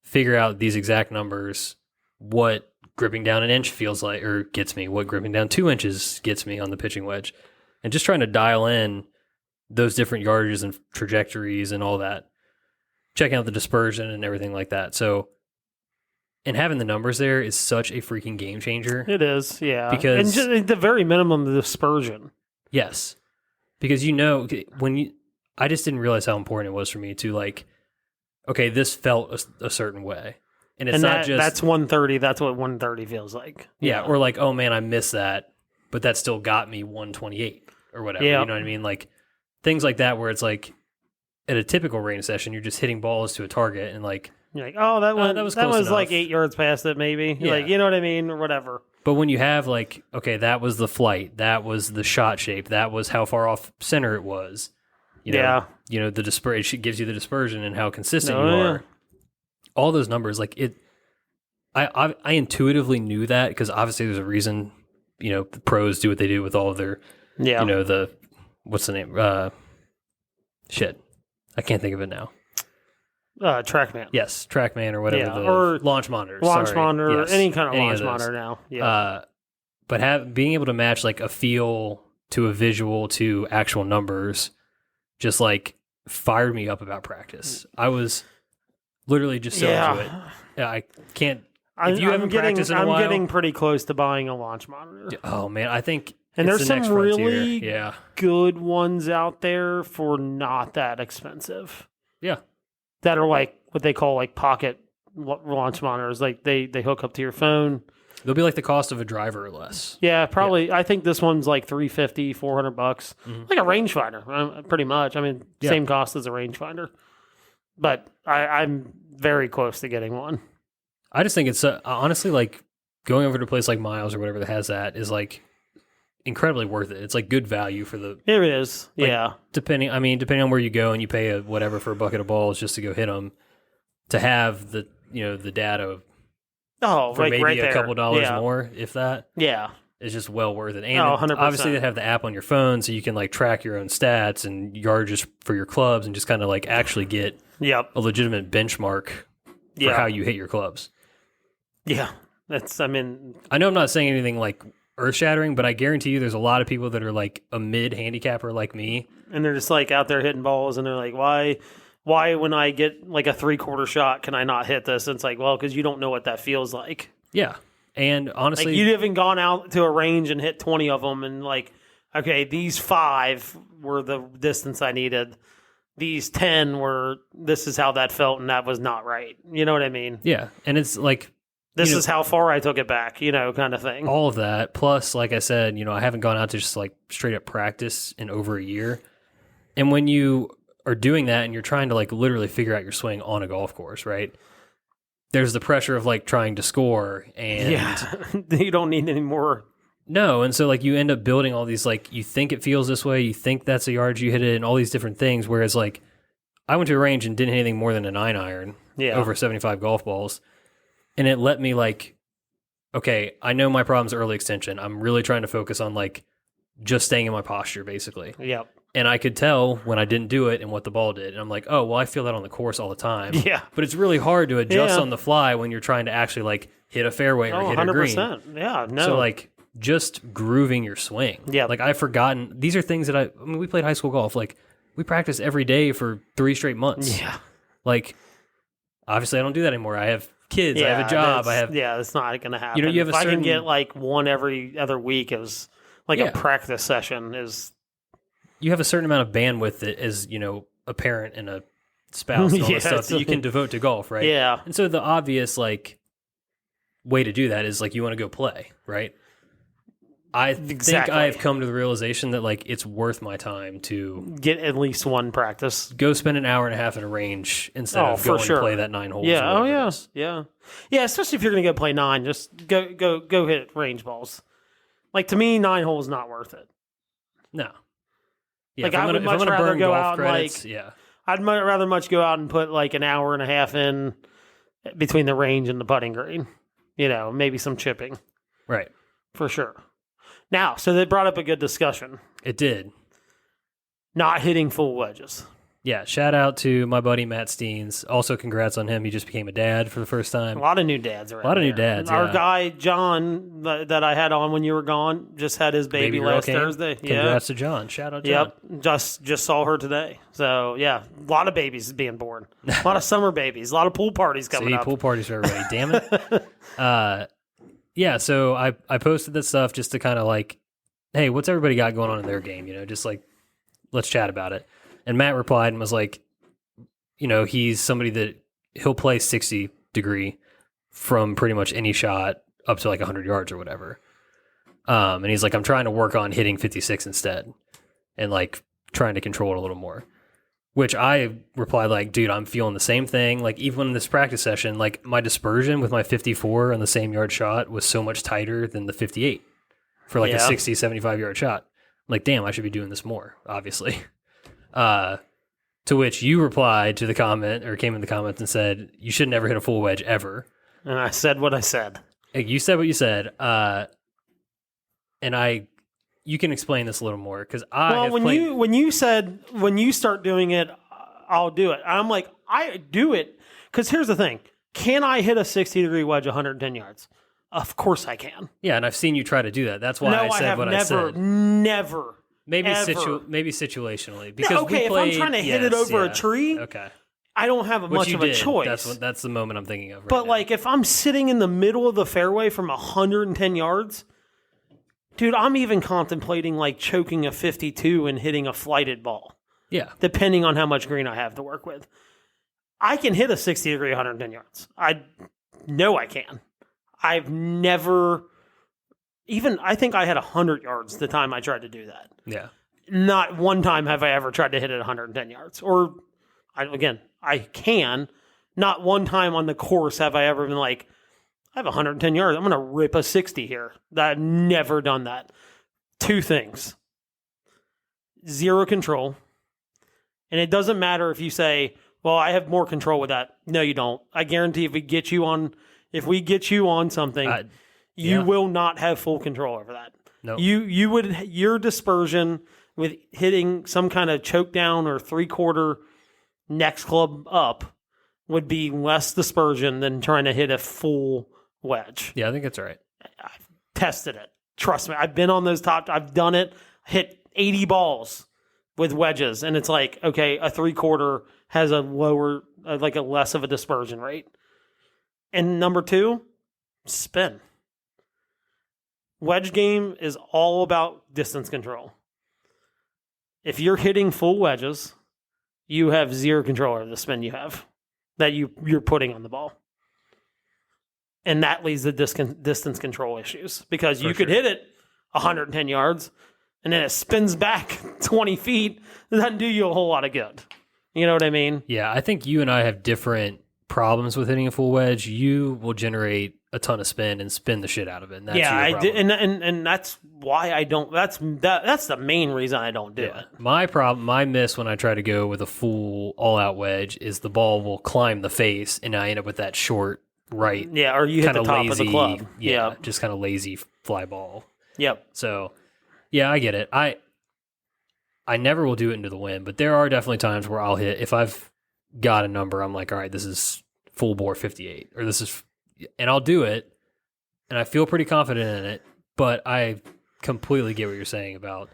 figure out these exact numbers, what gripping down an inch feels like or gets me, what gripping down 2 inches gets me on the pitching wedge, and just trying to dial in those different yardages and trajectories and all that, checking out the dispersion and everything like that. So, and having the numbers there is such a freaking game changer. It is, yeah. Because- and just at the very minimum, the dispersion. Yes. Because I just didn't realize how important it was for me to like, okay, this felt a certain way. And it's not just, that's 130. That's what 130 feels like. yeah, or like, oh man, I missed that, but that still got me 128 or whatever. Yeah. You know what I mean? Like things like that where it's like at a typical range session, you're just hitting balls to a target and like, You're like, oh, that was close like enough. 8 yards past it, maybe. Yeah. Like, you know what I mean, or whatever. but when you have like, okay, that was the flight, that was the shot shape, that was how far off center it was. Yeah. The dispersion, it gives you the dispersion and how consistent Oh, you yeah. are. All those numbers, like it, I intuitively knew that because obviously there's a reason, the pros do what they do with all of their, Yeah. the, what's the name? Shit. I can't think of it now. TrackMan. Yes, TrackMan or whatever. Yeah, The or launch monitor. Launch sorry. monitor, Yes, any kind of launch of those. monitor now. Yeah. But being able to match like a feel to a visual to actual numbers just like fired me up about practice. I was literally just so into it. Yeah, I can't. If you haven't practiced in a while, I'm getting pretty close to buying a launch monitor. oh man, I think And it's there's the next some frontier. really yeah. good ones out there for not that expensive. Yeah. That are like what they call like pocket launch monitors. Like they hook up to your phone. They'll be like the cost of a driver or less. Yeah, probably. I think this one's like $350, $400, Mhm. like a rangefinder, pretty much. I mean, Yeah. same cost as a rangefinder. But I'm very close to getting one. I just think it's honestly like going over to a place like Miles or whatever that has that is like incredibly worth it. It's like good value for the. It is, like, yeah. Depending on where you go and you pay whatever for a bucket of balls just to go hit them, to have the the data Oh, for like maybe right a there. couple dollars Yeah. more, if that. Yeah. It's just well worth it. And 100%. obviously they have the app on your phone so you can like track your own stats and yardages for your clubs and just kind of like actually get Yep. a legitimate benchmark for how you hit your clubs. Yeah. I know I'm not saying anything like earth shattering, but I guarantee you there's a lot of people that are like a mid handicapper like me. And they're just like out there hitting balls and they're like, why when I get like a 3/4 shot can I not hit this? And it's like, well, because you don't know what that feels like. Yeah. And honestly, like you haven't gone out to a range and hit 20 of them and like, okay, these 5 were the distance I needed. These 10 were, this is how that felt, and that was not right. You know what I mean? Yeah. And it's like, this is how far I took it back, kind of thing. All of that. Plus, like I said, I haven't gone out to just like straight up practice in over a year. And when you are doing that and you're trying to like literally figure out your swing on a golf course, right? There's the pressure of like trying to score and you don't need any more. No. And so like you end up building all these, like you think it feels this way. You think that's a yard you hit it and all these different things. Whereas like I went to a range and didn't hit anything more than a 9-iron over 75 golf balls. And it let me like, okay, I know my problem's early extension. I'm really trying to focus on like just staying in my posture basically. Yep. And I could tell when I didn't do it and what the ball did. And I'm like, oh, well, I feel that on the course all the time. Yeah. But it's really hard to adjust on the fly when you're trying to actually like hit a fairway or hit 100%. A green. Yeah, no. So like just grooving your swing. Yeah. Like I've forgotten. These are things that we played high school golf. Like we practiced every day for 3 straight months. Yeah. Like obviously I don't do that anymore. I have kids. I have a job. That's not going to happen. You have if I can get like one every other week as like a practice session is. You have a certain amount of bandwidth that as, a parent and a spouse and all this stuff that you can devote to golf, right? Yeah. And so the obvious, like, way to do that is, like, you want to go play, right? I think I have come to the realization that, like, it's worth my time to... get at least one practice. Go spend an hour and a half in a range instead of going and play that 9 holes. Yeah, oh, yeah. Yeah. Yeah, especially if you're going to go play 9, just go hit range balls. Like, to me, 9 holes is not worth it. No. Yeah, like I would much rather go out credits, and like I'd rather much go out and put like an hour and a half in between the range and the putting green. Maybe some chipping. Right. For sure. Now, so they brought up a good discussion. It did. Not hitting full wedges. Yeah, shout out to my buddy Matt Steens. Also, congrats on him. He just became a dad for the first time. A lot of new dads around. A lot of new dads. Our guy John that I had on when you were gone just had his baby last Thursday. Congrats to John. Shout out John. Yep, just saw her today. So yeah, a lot of babies being born. A lot of summer babies. A lot of pool parties coming up. Pool parties for everybody. Damn it. Yeah. So I posted this stuff just to kind of like, hey, what's everybody got going on in their game? Just like let's chat about it. And Matt replied and was like, he's somebody that he'll play 60 degree from pretty much any shot up to like 100 yards or whatever. And he's like, I'm trying to work on hitting 56 instead and like trying to control it a little more. Which I replied like, dude, I'm feeling the same thing. Like even in this practice session, like my dispersion with my 54 on the same yard shot was so much tighter than the 58 for like a 60, 75 yard shot. I'm like, damn, I should be doing this more, obviously. To which you replied to the comment or came in the comments and said, you should never hit a full wedge ever. And I said what I said. You said what you said. And you can explain this a little more because when you said, when you start doing it, I'll do it. I'm like, I do it. Because here's the thing. Can I hit a 60 degree wedge 110 yards? Of course I can. Yeah. And I've seen you try to do that. That's why I said what I said. Never. Maybe situationally. Because if I'm trying to hit it over a tree, I don't have much of a choice. That's the moment I'm thinking of. But like if I'm sitting in the middle of the fairway from 110 yards, dude, I'm even contemplating like choking a 52 and hitting a flighted ball. Yeah. Depending on how much green I have to work with. I can hit a 60 degree 110 yards. I know I can. I've never... I think I had 100 yards the time I tried to do that. Yeah. Not one time have I ever tried to hit it 110 yards. I can. Not one time on the course have I ever been like, I have 110 yards. I'm going to rip a 60 here. I've never done that. Two things. Zero control. And it doesn't matter if you say, well, I have more control with that. No, you don't. I guarantee if we get you on something, you will not have full control over that. No. Your dispersion with hitting some kind of choke down or 3/4 next club up would be less dispersion than trying to hit a full wedge. Yeah, I think that's right. I've tested it. Trust me. I've been on those I've done it, hit 80 balls with wedges, and it's like, okay, a 3/4 has a lower, like a less of a dispersion rate. And number two, spin. Wedge game is all about distance control. If you're hitting full wedges, you have zero control over the spin you have that you're putting on the ball. And that leads to distance control issues because you could hit it 110 yards and then it spins back 20 feet. It doesn't do you a whole lot of good. You know what I mean? Yeah, I think you and I have different problems with hitting a full wedge. You will generate a ton of spin and spin the shit out of it. And that's I did, and that's why I don't. That's the main reason I don't do it. My miss when I try to go with a full all-out wedge is the ball will climb the face, and I end up with that short right. Yeah, or you hit the top lazy, of the club. Yeah, just kind of lazy fly ball. Yep. So, yeah, I get it. I never will do it into the wind, but there are definitely times where I'll hit if I've got a number. I'm like, all right, this is full bore 58, or this is. And I'll do it, and I feel pretty confident in it, but I completely get what you're saying about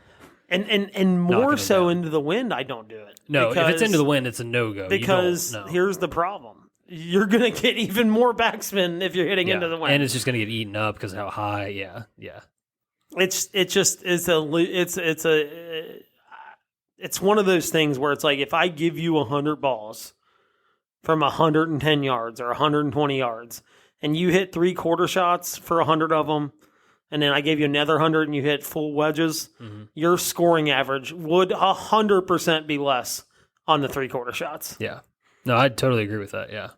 and more so into the wind, I don't do it. No, if it's into the wind, it's a no-go. Because here's the problem. You're going to get even more backspin if you're hitting into the wind. And it's just going to get eaten up because of how high, yeah. It's one of those things where it's like if I give you 100 balls from 110 yards or 120 yards, and you hit 3/4 shots for 100 of them, and then I gave you another 100 and you hit full wedges, your scoring average would 100% be less on the 3/4 shots. Yeah. No, I totally agree with that, yeah.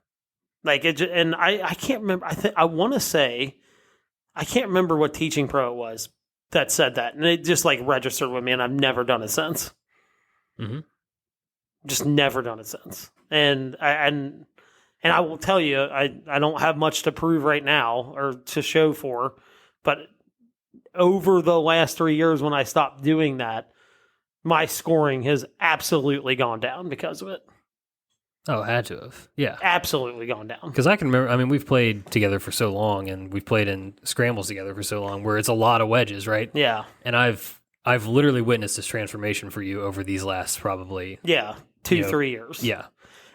Like it, and I can't remember. I want to say, I can't remember what teaching pro it was that said that, and it just like registered with me, and I've never done it since. Just never done it since. And I will tell you, I don't have much to prove right now or to show for, but over the last 3 years when I stopped doing that, my scoring has absolutely gone down because of it. Oh, it had to have. Yeah. Absolutely gone down. Because I can remember, I mean, we've played together for so long, and we've played in scrambles together for so long where it's a lot of wedges, right? Yeah. And I've literally witnessed this transformation for you over these last probably 2-3 years. Yeah.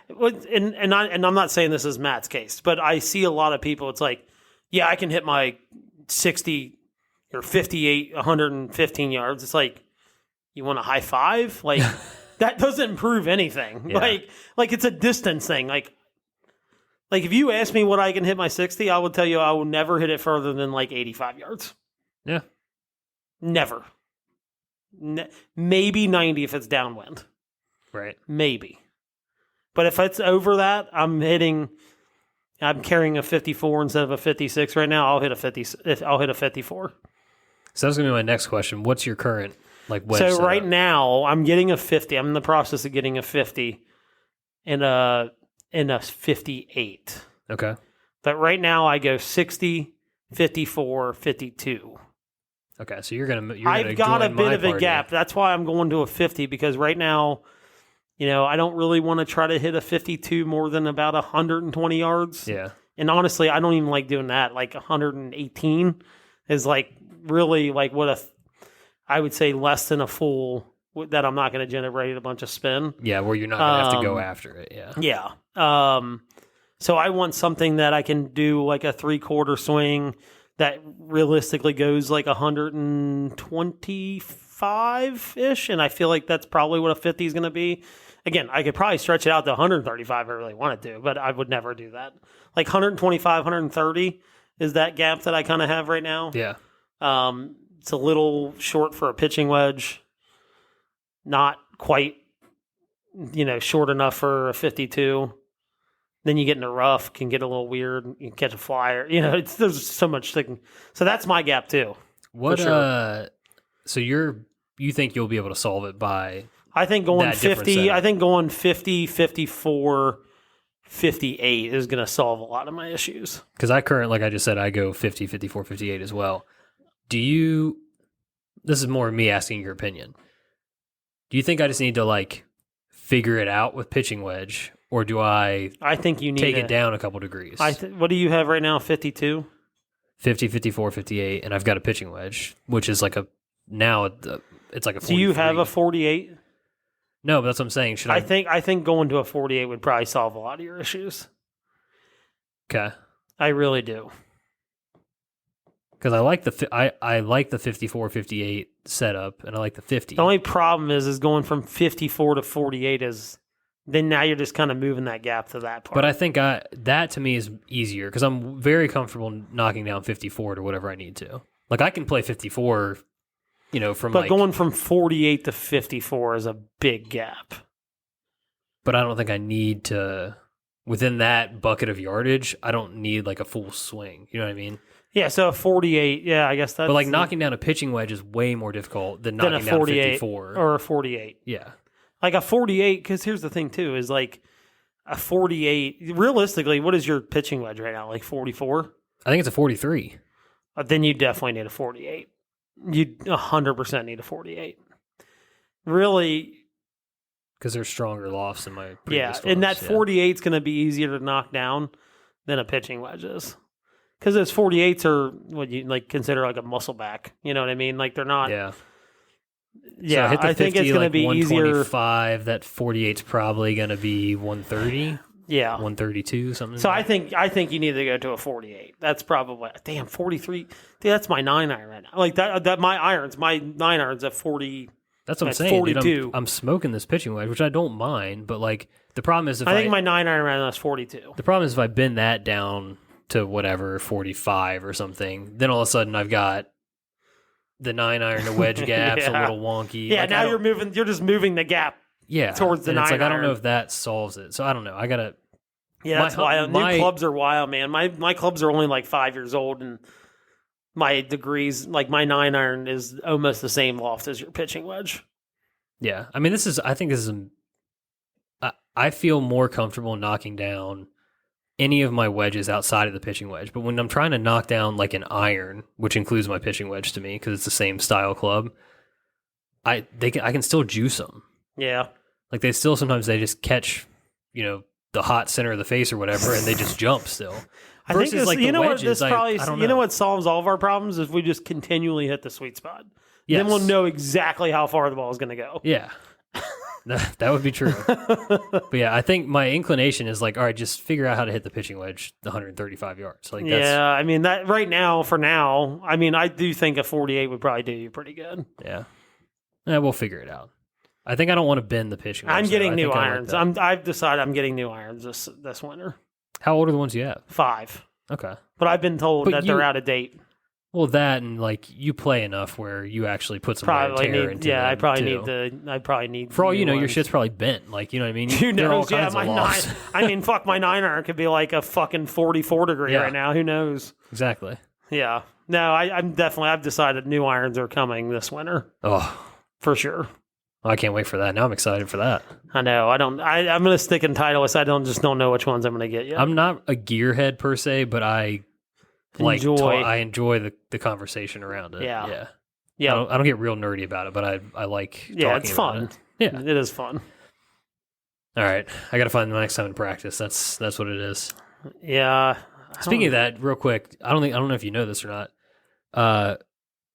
And I'm not saying this is Matt's case, but I see a lot of people. It's like, yeah, I can hit my 60 or 58, 115 yards. It's like, you want a high five? Like that doesn't improve anything. Yeah. Like it's a distance thing. Like if you ask me what I can hit my 60, I would tell you I will never hit it further than like 85 yards. Yeah. Never. Maybe 90 if it's downwind. Right. Maybe. But if it's over that, I'm carrying a 54 instead of a 56 right now. I'll hit a 54. So that's going to be my next question. What's your current wedge So setup? right now, I'm getting a 50. I'm in the process of getting a 50 and a 58. Okay. But right now I go 60, 54, 52. Okay, so you're gonna I've got a bit of a gap. That's why I'm going to a 50 because right now, I don't really want to try to hit a 52 more than about 120 yards. Yeah. And honestly, I don't even like doing that. Like 118 is like really like I would say less than a full that I'm not going to generate a bunch of spin. Yeah, where you're not going to have to go after it. Yeah. Yeah. So I want something that I can do like a 3/4 swing that realistically goes like 125-ish, and I feel like that's probably what a 50 is going to be. Again, I could probably stretch it out to 135 if I really wanted to, but I would never do that. Like 125, 130 is that gap that I kind of have right now. Yeah. It's a little short for a pitching wedge. Not quite, short enough for a 52. Then you get in the rough, can get a little weird. You can catch a flyer. There's so much thing. So that's my gap too. What? Sure. So you think you'll be able to solve it by? I think going that different 50. setup. I think going 50, 54, 58 is going to solve a lot of my issues. Because like I just said, I go 50, 54, 58 as well. This is more me asking your opinion. Do you think I just need to like figure it out with pitching wedge, or do I think you need take it down a couple degrees? What do you have right now? 52? 50, 54, 58, and I've got a pitching wedge, which is like it's like a 43. Do you have a 48? No, but that's what I'm saying. Should I? I think going to a 48 would probably solve a lot of your issues. Okay. I really do. Because I like the 54, 58 setup, and I like the 50. The only problem is going from 54 to 48 is then now you're just kind of moving that gap to that part. But I think that to me is easier because I'm very comfortable knocking down 54 to whatever I need to. Like I can play 54, But going from 48 to 54 is a big gap. But I don't think I need to, within that bucket of yardage, I don't need like a full swing. You know what I mean? Yeah, so a 48, yeah, I guess that's... But like knocking down a pitching wedge is way more difficult than knocking down a 54. Or a 48. Yeah. Like a 48, because here's the thing too, is like a 48, realistically, what is your pitching wedge right now? Like 44? I think it's a 43. Then you definitely need a 48. You 100% need a 48. Really... Because there's stronger lofts in my previous ones. And that 48 is going to be easier to knock down than a pitching wedge is. Because those 48s are what you like consider like a muscle back. You know what I mean? Like they're not. Yeah. Yeah, so I hit the 50, think it's going to be easier. 125. That 48's probably going to be 130. Yeah, 132 something. So I think you need to go to a 48. That's probably 43. Dude, that's my 9-iron right now. Like that my 9-iron's at 40. That's what I'm saying. 42. Dude, I'm smoking this pitching wedge, which I don't mind. But like the problem is I think my 9-iron right now is 42. The problem is if I bend that down to whatever 45 or something, then all of a sudden I've got the 9-iron to wedge gaps a little wonky. Yeah, like, now you're just moving the gap. Yeah, towards the 9-iron. It's like I don't know if that solves it. So I don't know. I gotta. Yeah, that's wild. New clubs are wild, man. My clubs are only like 5 years old, and my degrees, like my 9-iron, is almost the same loft as your pitching wedge. Yeah, I mean, I think this is. I feel more comfortable knocking down any of my wedges outside of the pitching wedge, but when I'm trying to knock down like an iron, which includes my pitching wedge to me because it's the same style club, I can still juice them. Yeah, like they just catch, the hot center of the face or whatever, and they just jump still. I think this, like what solves all of our problems is we just continually hit the sweet spot. Yes. Then we'll know exactly how far the ball is going to go. Yeah. That would be true. But yeah, I think my inclination is like, all right, just figure out how to hit the pitching wedge 135 yards. Like yeah, I mean, that right now, for now, I mean, I do think a 48 would probably do you pretty good. Yeah. We'll figure it out. I think I don't want to bend the pitching wedge. I'm getting new irons. I've decided I'm getting new irons this winter. How old are the ones you have? 5. Okay. But I've been told that they're out of date. Well, that and like you play enough where you actually put some wear and tear into them. I probably need. For all you know, your shit's probably bent. Like, you know what I mean? Who knows? Yeah, my 9. I mean, fuck, my 9-iron could be like a fucking 44 degree right now. Who knows? Exactly. Yeah. No, I've decided new irons are coming this winter. Oh, for sure. I can't wait for that. Now I'm excited for that. I know. I'm going to stick in Titleist. I don't know which ones I'm going to get yet. I'm not a gearhead per se, but I enjoy the conversation around it. Yeah. I don't get real nerdy about it, but I like talking about it's fun. Yeah. It is fun. All right. I got to find the next time in practice. That's what it is. Yeah. Speaking of that, real quick, I don't know if you know this or not.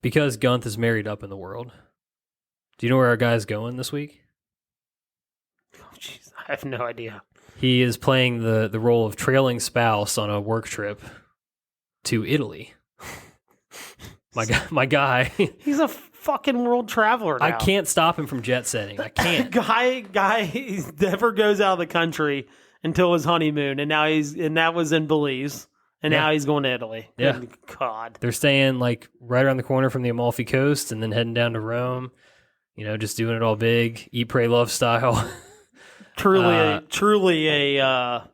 Because Gunth is married up in the world. Do you know where our guy's going this week? Oh, jeez. I have no idea. He is playing the role of trailing spouse on a work trip to Italy. My guy. He's a fucking world traveler now. I can't stop him from jet setting. I can't. guy never goes out of the country until his honeymoon, and that was in Belize, and now he's going to Italy. Yeah. Good God. They're staying like right around the corner from the Amalfi Coast, and then heading down to Rome. Just doing it all big, eat, pray, love style. Truly a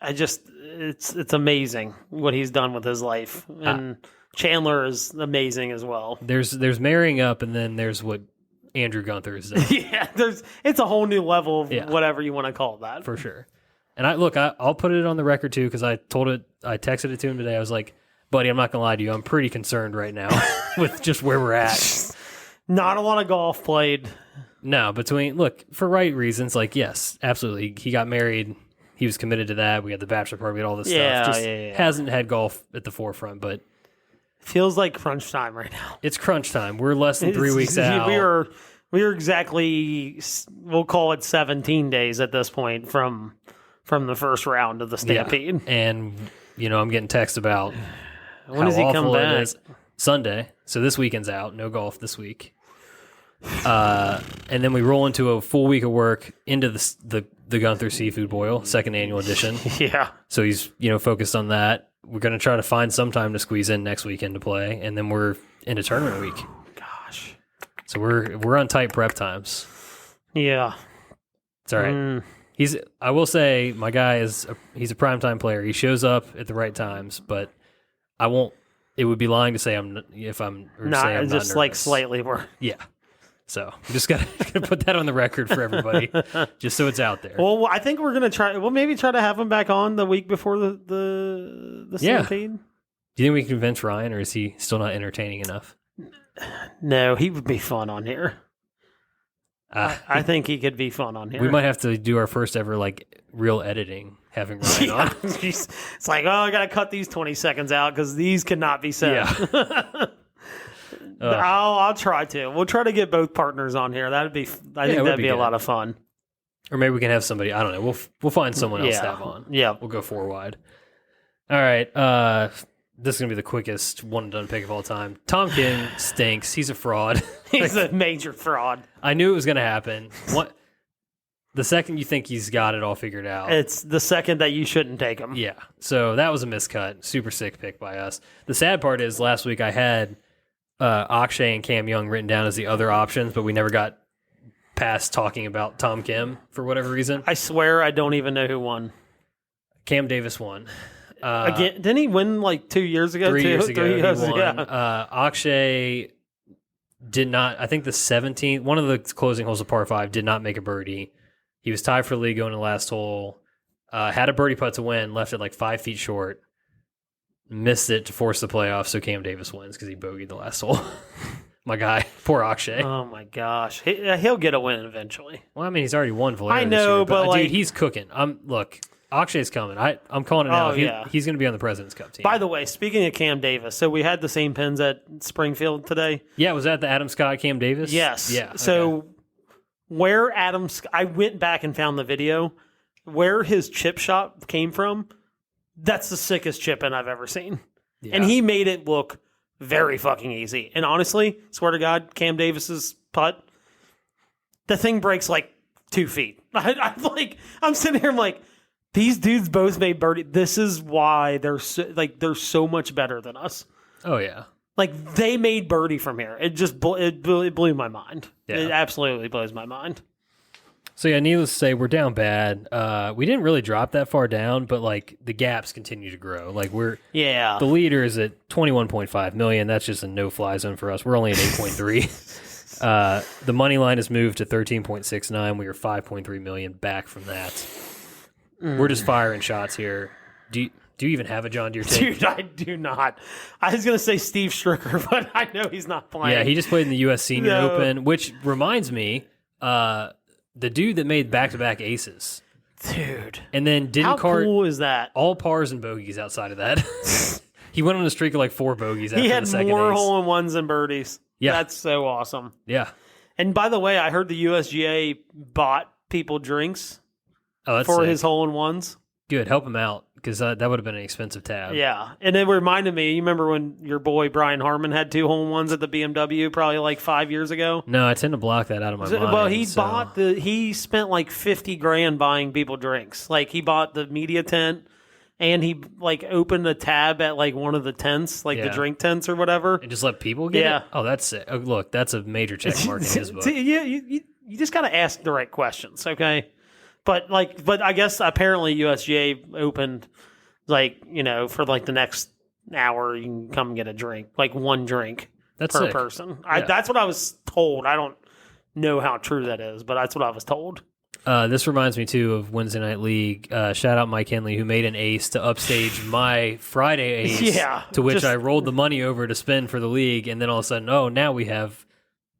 it's amazing what he's done with his life, and Chandler is amazing as well. There's marrying up, and then there's what Andrew Gunther has done. Yeah, it's a whole new level of whatever you want to call that. For sure. And I'll put it on the record too, because I texted it to him today. I was like, buddy, I'm not gonna lie to you, I'm pretty concerned right now with just where we're at. Not a lot of golf played. No, for right reasons, like, yes, absolutely. He got married. He was committed to that. We had the bachelor party, we had all this stuff. Just hasn't had golf at the forefront, but feels like crunch time right now. It's crunch time. We're less than 3 weeks out. We are exactly, we'll call it 17 days at this point from the first round of the Stampede. Yeah. And, I'm getting texts about when does he come back? Sunday. So this weekend's out. No golf this week. And then we roll into a full week of work into the Gunther Seafood Boil, second annual edition. Yeah. So he's, focused on that. We're going to try to find some time to squeeze in next weekend to play, and then we're into tournament week. Gosh. So we're on tight prep times. Yeah. It's all right. I will say, my guy he's a primetime player. He shows up at the right times, but it would be lying to say I'm not just like slightly more. Yeah. So we just got to put that on the record for everybody, just so it's out there. Well, I think we're going to try. We'll maybe try to have him back on the week before the Stampede. Do you think we can convince Ryan, or is he still not entertaining enough? No, he would be fun on here. I think he could be fun on here. We might have to do our first ever real editing, having Ryan on. It's like, I got to cut these 20 seconds out because these cannot be said. Yeah. I'll try to. We'll try to get both partners on here. I think that'd be a lot of fun. Or maybe we can have somebody. I don't know. We'll find someone else to have on. Yeah, we'll go 4 wide. All right. This is gonna be the quickest one and done pick of all time. Talkin stinks. He's a fraud. He's a major fraud. I knew it was gonna happen. The second you think he's got it all figured out, it's the second that you shouldn't take him. Yeah. So that was a miscut. Super sick pick by us. The sad part is last week I had Akshay and Cam Young written down as the other options, but we never got past talking about Tom Kim for whatever reason. I swear I don't even know who won. Cam Davis won. Again, didn't he win 2 years ago? 3 years ago, he won. Yeah. Akshay did not. I think the 17th, one of the closing holes of par 5, did not make a birdie. He was tied for the lead going to the last hole. Had a birdie putt to win, left it 5 feet short. Missed it to force the playoff, so Cam Davis wins because he bogeyed the last hole. My guy, poor Akshay. Oh my gosh, he'll get a win eventually. Well, I mean, he's already won Valero. I know, this year, but dude, he's cooking. Look, Akshay's coming. I'm calling it now. He's going to be on the President's Cup team. By the way, speaking of Cam Davis, so we had the same pins at Springfield today. Yeah, was that the Adam Scott Cam Davis? Yes. Yeah. So where I went back and found the video where his chip shot came from. That's the sickest chip-in I've ever seen. Yeah. And he made it look very fucking easy. And honestly, swear to God, Cam Davis's putt, the thing breaks 2 feet. I'm sitting here, I'm like, these dudes both made birdie. This is why they're so much better than us. Oh, yeah. They made birdie from here. It just it blew my mind. Yeah. It absolutely blows my mind. So, yeah, needless to say, we're down bad. We didn't really drop that far down, but, the gaps continue to grow. The leader is at 21.5 million. That's just a no-fly zone for us. We're only at 8.3. The money line has moved to 13.69. We are 5.3 million back from that. We're just firing shots here. Do you even have a John Deere tape? Dude, I do not. I was going to say Steve Stricker, but I know he's not playing. Yeah, he just played in the U.S. Senior Open, which reminds me, the dude that made back-to-back aces. Dude. And then didn't How cool is that? All pars and bogeys outside of that. He went on a streak of 4 bogeys after the second ace. He had more hole-in-ones than birdies. Yeah. That's so awesome. Yeah. And by the way, I heard the USGA bought people drinks for sick. His hole-in-ones. Good. Help him out, because that would have been an expensive tab. Yeah. And it reminded me, you remember when your boy Brian Harmon had 2 hole-in-ones at the BMW probably 5 years ago? No, I tend to block that out of my mind. Well, he spent $50,000 buying people drinks. He bought the media tent, and he opened a tab at one of the tents, the drink tents or whatever. And just let people get it? Oh, that's sick. Oh, look, that's a major check mark in his book. You just got to ask the right questions, okay? But I guess apparently USGA opened for the next hour you can come get a drink, like one drink That's per sick. person. Yeah. That's what I was told. I don't know how true that is, but that's what I was told. This reminds me too of Wednesday Night League. Shout out Mike Henley, who made an ace to upstage my Friday ace. Yeah, to which I rolled the money over to spend for the league, and then all of a sudden, now we have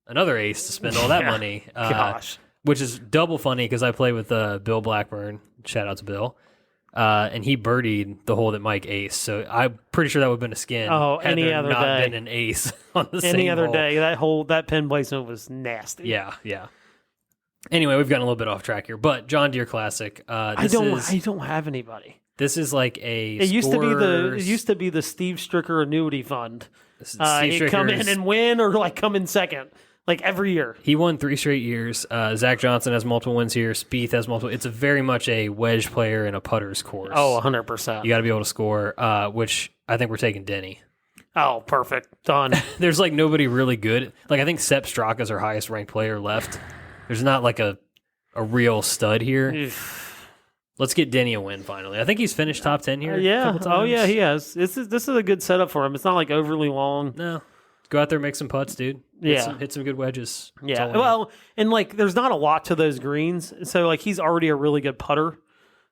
another ace to spend all that money. Gosh, which is double funny because I play with Bill Blackburn. Shout out to Bill. And he birdied the hole that Mike aced. So I'm pretty sure that would have been a skin. Oh, had any there other not day. been an ace on the same any other hole. day that pin placement was nasty. Yeah. Anyway, we've gotten a little bit off track here, but John Deere Classic. I don't have anybody. This is like a. It used to be the Steve Stricker annuity fund. Steve He'd come in Stricker's- and win, or come in second, every year. He won 3 straight years. Zach Johnson has multiple wins here. Spieth has multiple. It's a very much a wedge player and a putter's course. Oh, 100%. You got to be able to score, which I think we're taking Denny. Oh, perfect. Done. There's nobody really good. I think Sepp Straka is our highest ranked player left. There's not a real stud here. Let's get Denny a win finally. I think he's finished top 10 here. Yeah. a couple Oh, yeah, times. he has. This is a good setup for him. It's not overly long. No. Go out there, make some putts, dude. Hit some good wedges. That's Yeah. all I need. Well, and there's not a lot to those greens, so he's already a really good putter.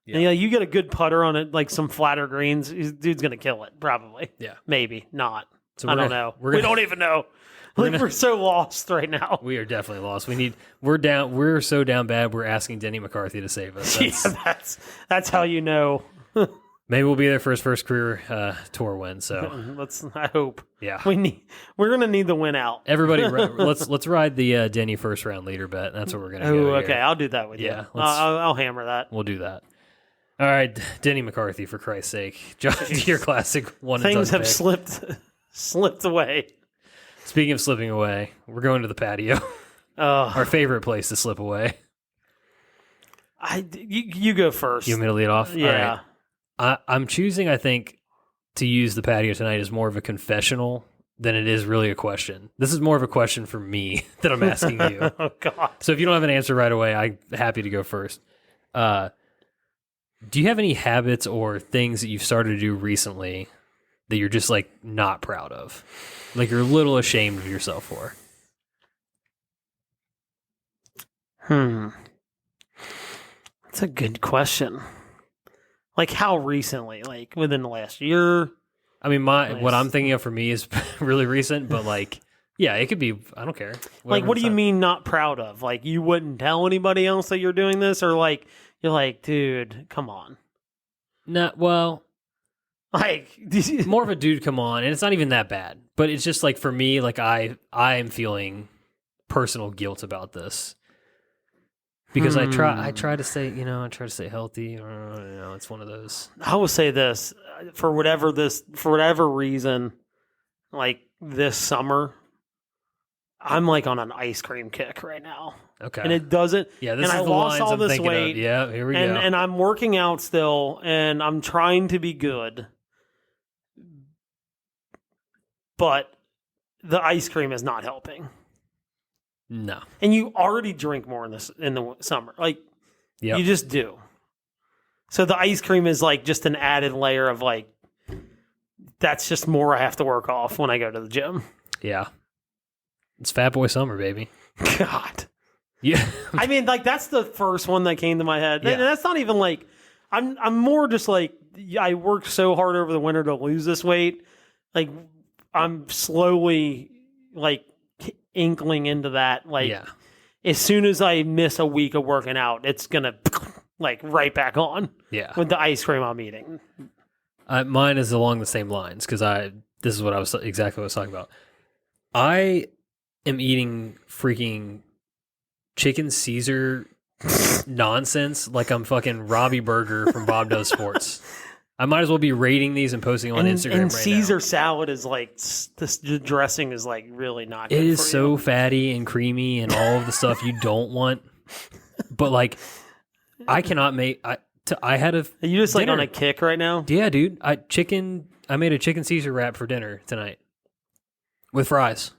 Yeah. And you get a good putter on it, some flatter greens, dude's gonna kill it probably. Yeah. Maybe not. So I don't know. we're We gonna- don't even know. we're gonna- We're so lost right now. We are definitely lost. We're down. We're so down bad. We're asking Denny McCarthy to save us. That's how you know. Maybe we'll be there for his first career tour win. So I hope. yeah, We're gonna need the win out. everybody, let's ride the Denny first round leader bet. That's what we're gonna. Oh, go okay. here. I'll do that with Yeah, you. let's- I'll hammer that. We'll do that. All right, Denny McCarthy, for Christ's sake, John Deere Classic one. Things and have done pick. slipped away. Speaking of slipping away, we're going to the patio. Our favorite place to slip away. You go first. You want me to lead off? Yeah. All right. I'm choosing, I think, to use the patio tonight as more of a confessional than it is really a question. This is more of a question for me that I'm asking you. Oh God. So if you don't have an answer right away, I'm happy to go first. Do you have any habits or things that you've started to do recently that you're just not proud of? You're a little ashamed of yourself for? That's a good question. How recently? Within the last year? I mean, what I'm thinking of for me is really recent, but yeah, it could be, I don't care. What do you mean not proud of? You wouldn't tell anybody else that you're doing this, or you're dude, come on. No, well, more more of a dude, come on, and it's not even that bad. But it's just for me, I am feeling personal guilt about this because I try to stay, I try to stay healthy. Or, it's one of those. I will say this for whatever reason, this summer, I'm on an ice cream kick right now. Okay, And it doesn't. yeah, this and is I the lost lines all I'm this thinking weight. of. Yeah, here we go. And I'm working out still, and I'm trying to be good, but the ice cream is not helping. No, And you already drink more in the summer, Yep. you just do. So the ice cream is just an added layer of that's just more I have to work off when I go to the gym. yeah, it's Fat Boy Summer, baby. God. Yeah, I mean, that's the first one that came to my head. Yeah. And that's not even I'm more just I worked so hard over the winter to lose this weight. I'm slowly inkling into that. yeah. As soon as I miss a week of working out, it's gonna right back on Yeah. with the ice cream I'm eating. Mine is along the same lines because this is what I was exactly what I was talking about. I am eating freaking chicken Caesar nonsense like I'm fucking Robbie Burger from Bob Does Sports. I might as well be rating these and posting on Instagram and right Caesar now. salad is this dressing is really not good It is for so you. fatty and creamy and all of the stuff you don't want. But I cannot make. I had a. Are you just dinner. on a kick right now? Yeah, dude. I made a chicken Caesar wrap for dinner tonight with fries.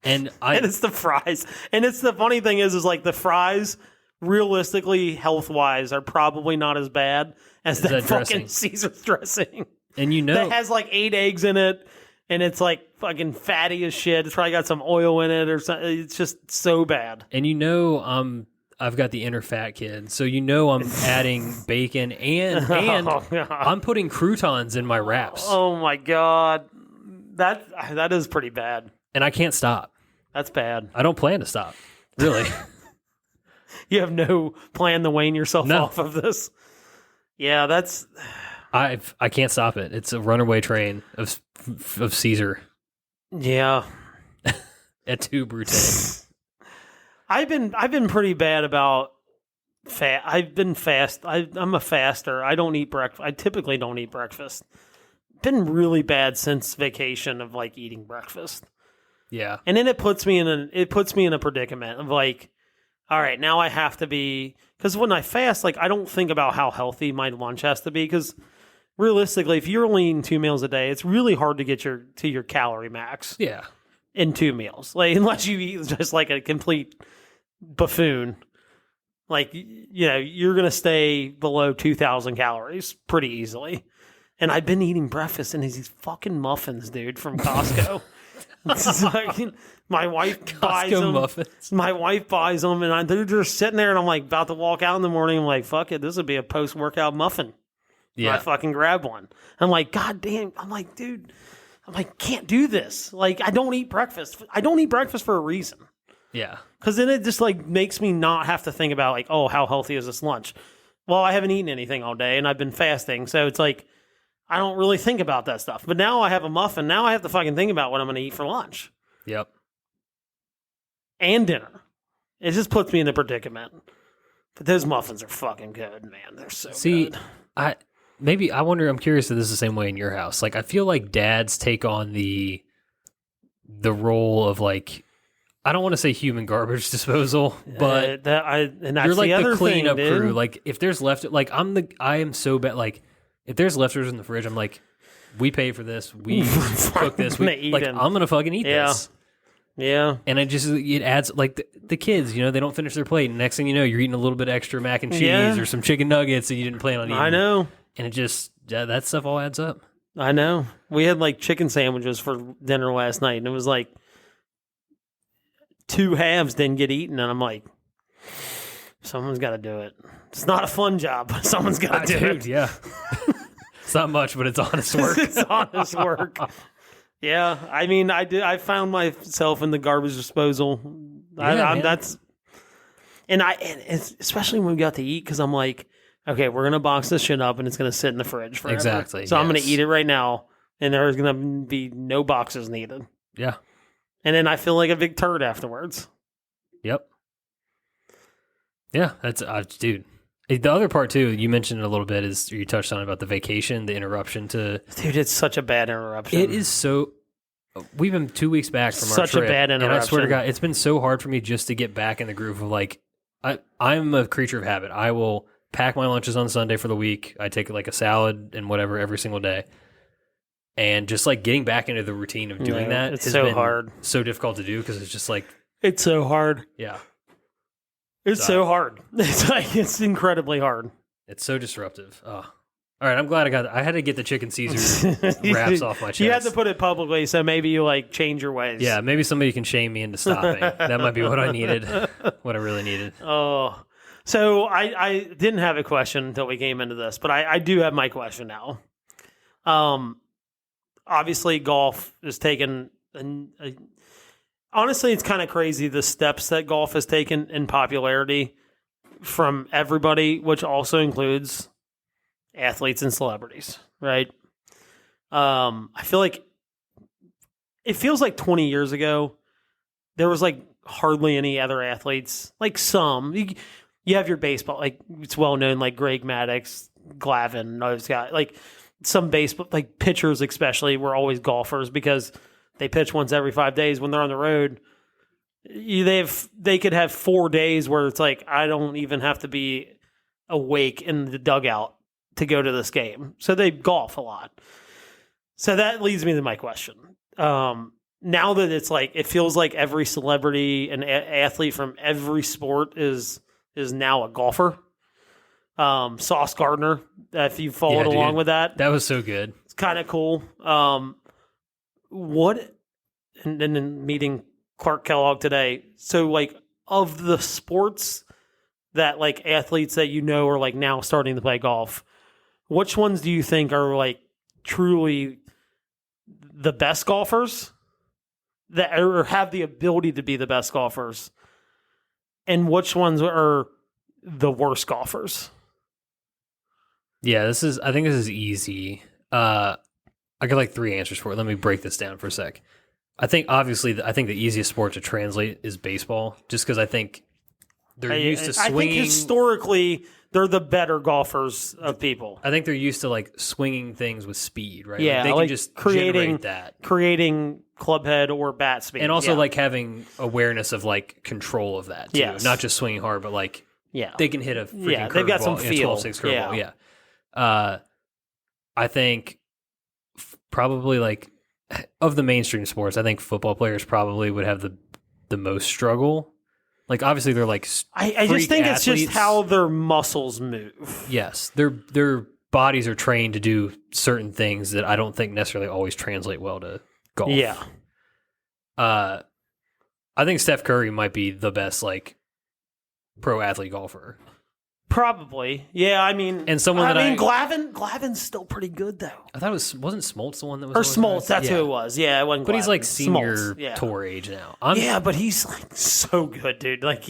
And And it's the fries. And it's the funny thing is the fries realistically, health-wise, are probably not as bad as that fucking dressing? Caesar's dressing. And That has like 8 eggs in it, and it's like fucking fatty as shit. It's probably got some oil in it or something. It's just so bad. And I've got the inner fat kid, so I'm adding bacon and I'm putting croutons in my wraps. Oh my god, that is pretty bad. And I can't stop. That's bad. I don't plan to stop. Really. You have no plan to wane yourself off of this. Yeah, I can't stop it. It's a runaway train of Caesar. Yeah. Et tu, Brute. I've been pretty bad about fat. I've been fast. I'm a faster. I don't eat breakfast. I typically don't eat breakfast. Been really bad since vacation of like eating breakfast. Yeah. And then it puts me in a predicament of like, all right, now I have to be, because when I fast, like I don't think about how healthy my lunch has to be, because realistically, if you're only eating 2 meals a day, it's really hard to get to your calorie max. Yeah. In 2 meals, like unless you eat just like a complete buffoon, like you're gonna stay below 2,000 calories pretty easily. And I've been eating breakfast and these fucking muffins, dude, from Costco. It's like, my wife buys them. Muffins. My wife buys them, and they're just sitting there, and I'm like about to walk out in the morning. I'm like, fuck it, this would be a post-workout muffin. Yeah, I fucking grab one. I'm like, god damn. I'm like, dude. I'm like, can't do this. Like, I don't eat breakfast. I don't eat breakfast for a reason. Yeah. Because then it just like makes me not have to think about like, oh, how healthy is this lunch? Well, I haven't eaten anything all day and I've been fasting. So it's like, I don't really think about that stuff. But now I have a muffin. Now I have to fucking think about what I'm going to eat for lunch. Yep. And dinner. It just puts me in a predicament. But those muffins are fucking good, man. They're so good. I wonder, I'm curious if this is the same way in your house. Like, I feel like dads take on the role of like, I don't want to say human garbage disposal, but and that's you're like the other cleanup thing, crew. Like, if there's I am so bad. Like, if there's leftovers in the fridge, I'm like, we pay for this. We cook this. I'm going to fucking eat this. Yeah. And it adds, like, the kids, they don't finish their plate. And next thing you know, you're eating a little bit extra mac and cheese or some chicken nuggets that you didn't plan on eating. I know. And it just, that stuff all adds up. I know. We had like chicken sandwiches for dinner last night, and it was like 2 halves didn't get eaten, and I'm like, someone's got to do it. It's not a fun job, but someone's got to do it. Yeah. It's not much, but it's honest work. It's honest work. Yeah. I mean, I found myself in the garbage disposal. Especially when we got to eat, because I'm like, okay, we're going to box this shit up and it's going to sit in the fridge forever. Exactly. So I'm going to eat it right now and there's going to be no boxes needed. Yeah. And then I feel like a big turd afterwards. Yep. Yeah, that's, dude. The other part too, you mentioned it a little bit, is you touched on about the vacation, the interruption to... Dude, it's such a bad interruption. It is so... We've been 2 weeks back from our trip. Such a bad interruption. And I swear to God, it's been so hard for me just to get back in the groove of like, I'm a creature of habit. I will pack my lunches on Sunday for the week. I take like a salad and whatever every single day. And just like getting back into the routine of doing that it's has so been hard. So difficult to do because it's just like... It's so hard. Yeah. It's so hard. It's incredibly hard. It's so disruptive. Oh. All right, I'm glad I had to get the chicken Caesar wraps off my chest. You had to put it publicly, so maybe you like change your ways. Yeah, maybe somebody can shame me into stopping. That might be what I needed, what I really needed. Oh, so I didn't have a question until we came into this, but I do have my question now. Obviously, golf is taken, honestly, it's kind of crazy the steps that golf has taken in popularity from everybody, which also includes athletes and celebrities, right? I feel like it feels like 20 years ago, there was like hardly any other athletes. Like some, you have your baseball, like it's well known, like Greg Maddux, Glavine, those guys, like some baseball, like pitchers especially, were always golfers because they pitch once every 5 days. When they're on the road, they could have 4 days where it's like, I don't even have to be awake in the dugout to go to this game. So they golf a lot. So that leads me to my question. Now that it's like, it feels like every celebrity and athlete from every sport is is now a golfer. Sauce Gardner, if you followed along with that. That was so good. It's kind of cool. And then meeting Clark Kellogg today. So, like, of the sports that, like, athletes that you know are, like, now starting to play golf, which ones do you think are, like, truly the best golfers that or have the ability to be the best golfers? And which ones are the worst golfers? Yeah, I think this is easy. I got like 3 answers for it. Let me break this down for a sec. I think obviously, the easiest sport to translate is baseball, just because I think they're used to swinging. I think historically they're the better golfers of people. I think they're used to like swinging things with speed, right? Yeah, like they can just generate creating club head or bat speed, and also like having awareness of like control of that too. Yes. Not just swinging hard, but like they can hit a freaking they've got some curveball, feel. 12-6 curveball. Yeah. I think probably like of the mainstream sports, I think football players probably would have the most struggle. Like obviously they're like I just think athletes. It's just how their muscles move. Yes, their bodies are trained to do certain things that I don't think necessarily always translate well to golf. Yeah. I think Steph Curry might be the best like pro athlete golfer. Probably. Yeah, I mean... And someone Glavin's still pretty good, though. I thought wasn't Smoltz the one that was... Or Smoltz, that's who it was. Yeah, it wasn't But Glavin. he's like senior Smoltz, tour age now. But he's like so good, dude. Like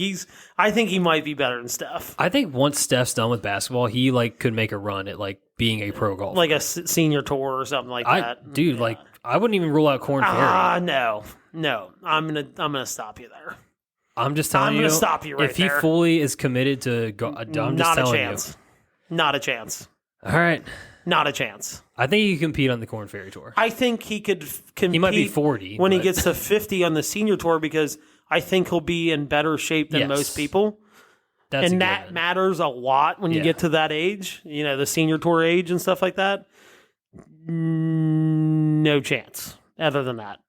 I think he might be better than Steph. I think once Steph's done with basketball, he like could make a run at like being a pro golfer. Like a senior tour or something like that. Dude, like I wouldn't even rule out Korn Ferry. No. I'm gonna stop you there. I'm just telling you. I'm going to stop you right there. If he fully is committed to go, I'm just telling you. Not a chance. All right. Not a chance. I think he can compete on the Korn Ferry Tour. I think he could compete. He might be 40. When he gets to 50 on the senior tour because I think he'll be in better shape than most people. And that matters a lot when you get to that age, you know, the senior tour age and stuff like that. No chance other than that.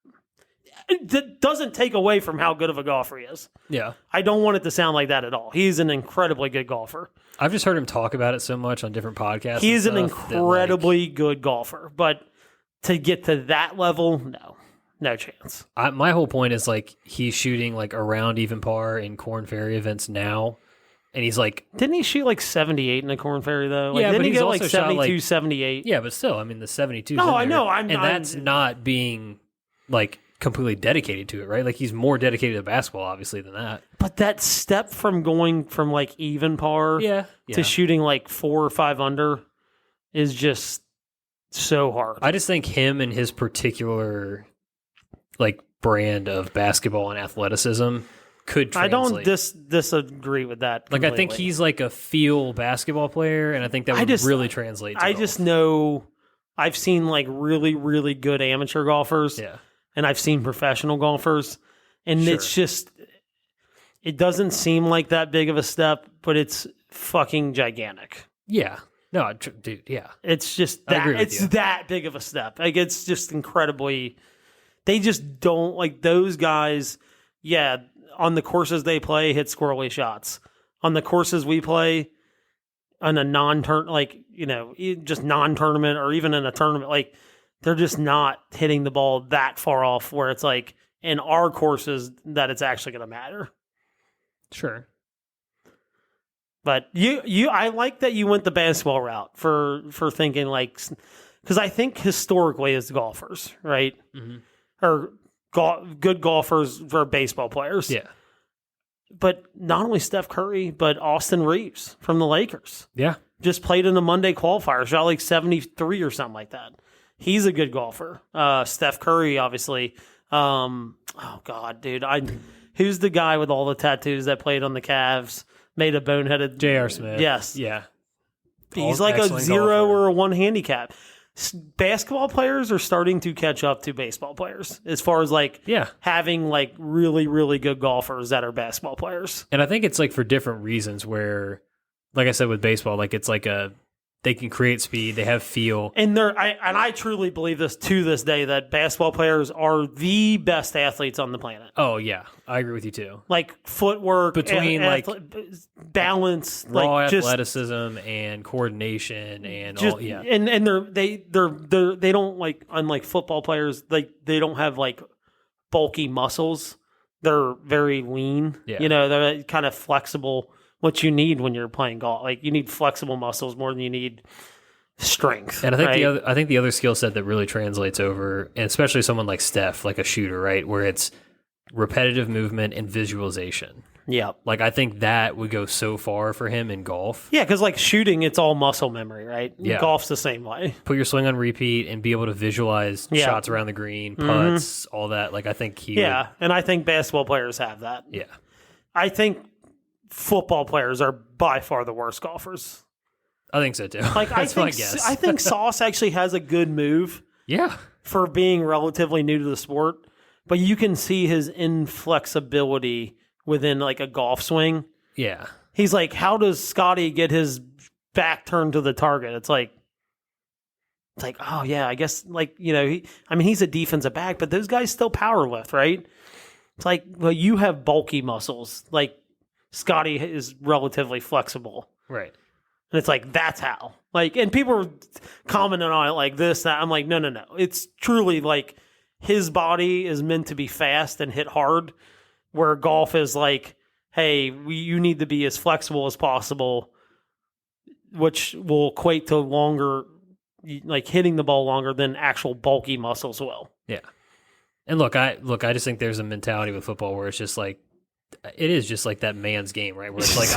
It doesn't take away from how good of a golfer he is. Yeah. I don't want it to sound like that at all. He's an incredibly good golfer. I've just heard him talk about it so much on different podcasts. He's an incredibly good golfer. But to get to that level, no chance. My whole point is like he's shooting like around even par in Korn Ferry events now. And he's like... Didn't he shoot like 78 in the Korn Ferry though? Like, yeah, didn't but he he's go also like 72, shot 78? Yeah, but still, I mean the 72. No, I know. That's not being like... completely dedicated to it, right? Like he's more dedicated to basketball, obviously, than that. But that step from going from like even par to shooting like 4 or 5 under is just so hard. I just think him and his particular like brand of basketball and athleticism could translate. I don't disagree with that completely. Like I think he's like a feel basketball player, and I think that would really translate to golf. just know I've seen like really, really good amateur golfers. Yeah. And I've seen professional golfers, and it's just, it doesn't seem like that big of a step, but it's fucking gigantic. Yeah. No, dude, yeah. It's just that, that big of a step. Like, it's just incredibly, they just don't, like, those guys, on the courses they play, hit squirrely shots. On the courses we play, on a just non-tournament, or even in a tournament, like, they're just not hitting the ball that far off where it's like in our courses that it's actually going to matter. Sure. But I like that you went the basketball route for thinking like, because I think historically as golfers, right? Mm-hmm. Or good golfers for baseball players. Yeah. But not only Steph Curry, but Austin Reeves from the Lakers. Yeah. Just played in the Monday qualifier, shot like 73 or something like that. He's a good golfer. Steph Curry, obviously. Oh, God, dude. Who's the guy with all the tattoos that played on the Cavs? Made a boneheaded... J.R. Smith. Yes. Yeah. He's like a 0 golfer. Or a 1 handicap. Basketball players are starting to catch up to baseball players as far as like having like really, really good golfers that are basketball players. And I think it's like for different reasons where, like I said with baseball, like it's like they can create speed. They have feel. And I truly believe this to this day that basketball players are the best athletes on the planet. Oh yeah, I agree with you too. Like footwork, between balance, raw like athleticism and coordination and just, all. Yeah, and they don't like, unlike football players, like they don't have like bulky muscles. They're very lean. Yeah. You know, they're kind of flexible. What you need when you're playing golf, like you need flexible muscles more than you need strength. and I think right? the other skill set that really translates over, and especially someone like Steph, like a shooter, right, where it's repetitive movement and visualization. Yeah. Like I think that would go so far for him in golf. Yeah, because like shooting, it's all muscle memory, right? Yeah. Golf's the same way. Put your swing on repeat and be able to visualize shots around the green, putts, all that. Like I think and I think basketball players have that. Yeah. I think football players are by far the worst golfers. I think so too. Like That's my guess. I think Sauce actually has a good move Yeah. for being relatively new to the sport, but you can see his inflexibility within like a golf swing. Yeah. He's like, how does Scotty get his back turned to the target? It's like, oh yeah, I guess like, you know, he's a defensive back, but those guys still power lift, right? It's like, well, you have bulky muscles. Like Scotty is relatively flexible. Right. And it's like, that's how. Like, and people are commenting on it like this, that. I'm like, no. It's truly like his body is meant to be fast and hit hard, where golf is like, hey, you need to be as flexible as possible, which will equate to longer, like hitting the ball longer than actual bulky muscles will. Yeah. And look, I just think there's a mentality with football where it's just like, it is just like that man's game, right? Where it's like,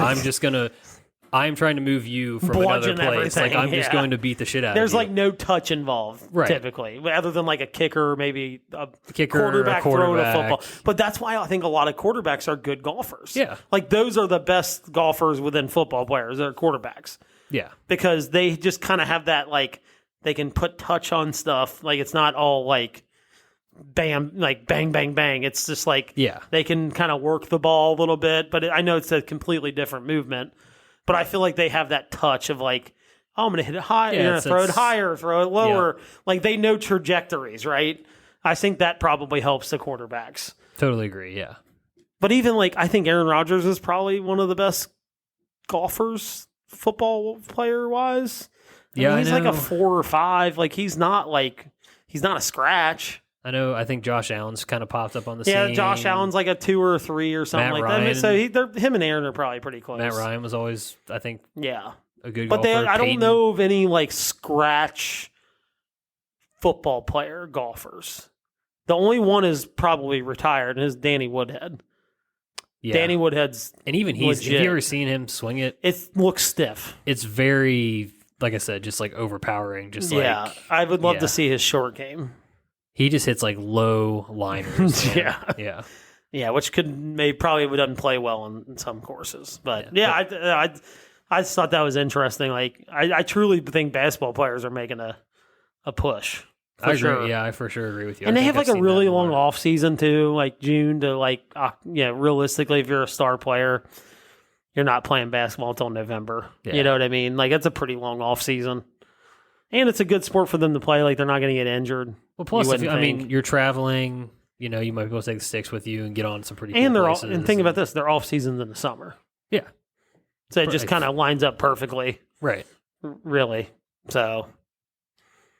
I'm trying to move you from Bludgeon another place. everything, Like I'm just going to beat the shit out There's of you. like no touch involved, Right. typically, other than like a kicker, maybe a Kicker, quarterback, a throw to quarterback. football. But that's why I think a lot of quarterbacks are good golfers. Yeah. Like those are the best golfers within football players. They're quarterbacks Yeah. because they just kind of have that, like, they can put touch on stuff. Like it's not all like bam, like bang, bang, bang. It's just like they can kind of work the ball a little bit. But I know it's a completely different movement. But I feel like they have that touch of like, oh, I'm going to hit it high, you're going to throw it higher, throw it lower. Yeah. Like they know trajectories, right? I think that probably helps the quarterbacks. Totally agree, yeah. But even like, I think Aaron Rodgers is probably one of the best golfers, football player wise. Yeah, he's like a 4 or 5. Like he's not a scratch. I know. I think Josh Allen's kind of popped up on the scene. Yeah, Josh Allen's like a 2 or 3 or something Matt like Ryan, that. So him and Aaron are probably pretty close. Matt Ryan was always, I think, a good but golfer. I don't know of any like scratch football player golfers. The only one is probably retired, and is Danny Woodhead. Yeah. Danny Woodhead's and even he's. legit. Have you ever seen him swing it? It looks stiff. It's very, like I said, just like overpowering. Just I would love to see his short game. He just hits like low liners. Yeah, which probably doesn't play well in some courses. But I just thought that was interesting. Like I truly think basketball players are making a push. I agree. Sure. Yeah, I for sure agree with you. And they have like a really long off season too, like June to like realistically, if you're a star player, you're not playing basketball until November. Yeah. You know what I mean? Like it's a pretty long off season. And it's a good sport for them to play. Like they're not going to get injured. Well, plus, you're traveling. You know, you might be able to take the sticks with you and get on some pretty. And cool they're places. and think about this: they're off seasons in the summer. Yeah, so it just kind of lines up perfectly. Right. Really. So.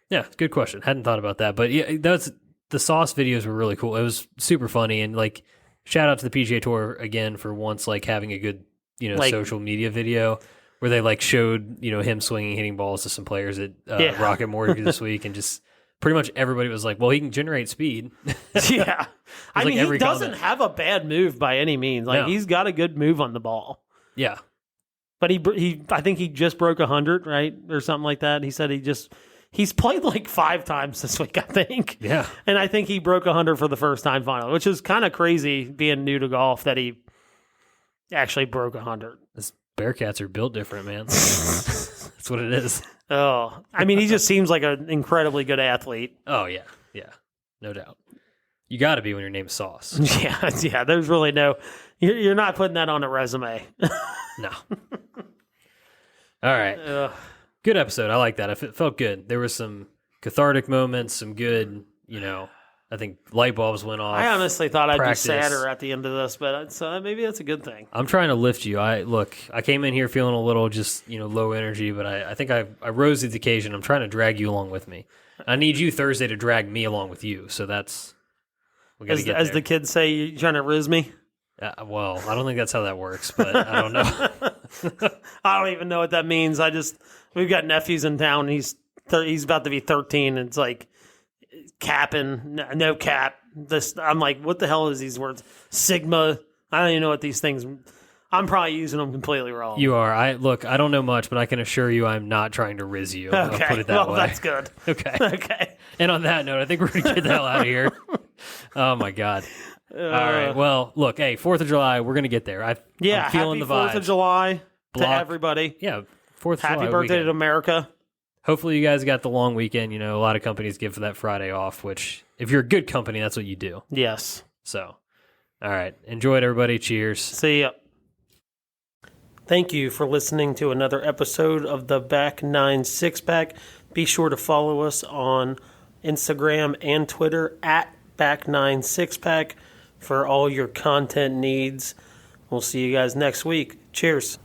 Yeah, good question. Hadn't thought about that, but yeah, the Sauce videos were really cool. It was super funny, and like shout out to the PGA Tour again for once like having a good social media video. Where they like showed him swinging, hitting balls to some players at Rocket Mortgage this week, and just pretty much everybody was like, "Well, he can generate speed." Yeah, I mean, he doesn't comment. have a bad move by any means. Like he's got a good move on the ball. Yeah, but I think he just broke 100, right, or something like that. He said he's played like 5 times this week, I think. Yeah, and I think he broke 100 for the first time finally, which is kind of crazy being new to golf that he actually broke 100. Bearcats are built different, man. That's what it is. Oh, I mean, he just seems like an incredibly good athlete. Oh, yeah. Yeah. No doubt. You got to be when your name's Sauce. Yeah. There's really you're not putting that on a resume. No. All right. Good episode. I like that. It felt good. There was some cathartic moments, some good, I think light bulbs went off. I honestly thought I'd Practice. be sadder at the end of this, but maybe that's a good thing. I'm trying to lift you. I came in here feeling a little just, low energy, but I think I rose to the occasion. I'm trying to drag you along with me. I need you Thursday to drag me along with you. So that's, we got to get As there. the kids say, you trying to riz me? Well, I don't think that's how that works, but I don't know. I don't even know what that means. We've got nephews in town. He's about to be 13, and it's like capping, no cap. I'm like, what the hell is these words? Sigma. I don't even know what these things. I'm probably using them completely wrong. You are. I don't know much, but I can assure you I'm not trying to riz you. Okay. I'll put it that way. That's good. Okay. Okay. And on that note, I think we're going to get the hell out of here. Oh, my God. All right. Well, look, hey, 4th of July, we're going to get there. I'm feeling happy the vibe. 4th of July to Block. everybody. Yeah, 4th of July. Happy birthday weekend. to America. Hopefully you guys got the long weekend. A lot of companies give that Friday off, which if you're a good company, that's what you do. Yes. So, all right. Enjoy it, everybody. Cheers. See ya. Thank you for listening to another episode of the Back 9 Six-Pack. Be sure to follow us on Instagram and Twitter at Back 9 Six-Pack for all your content needs. We'll see you guys next week. Cheers.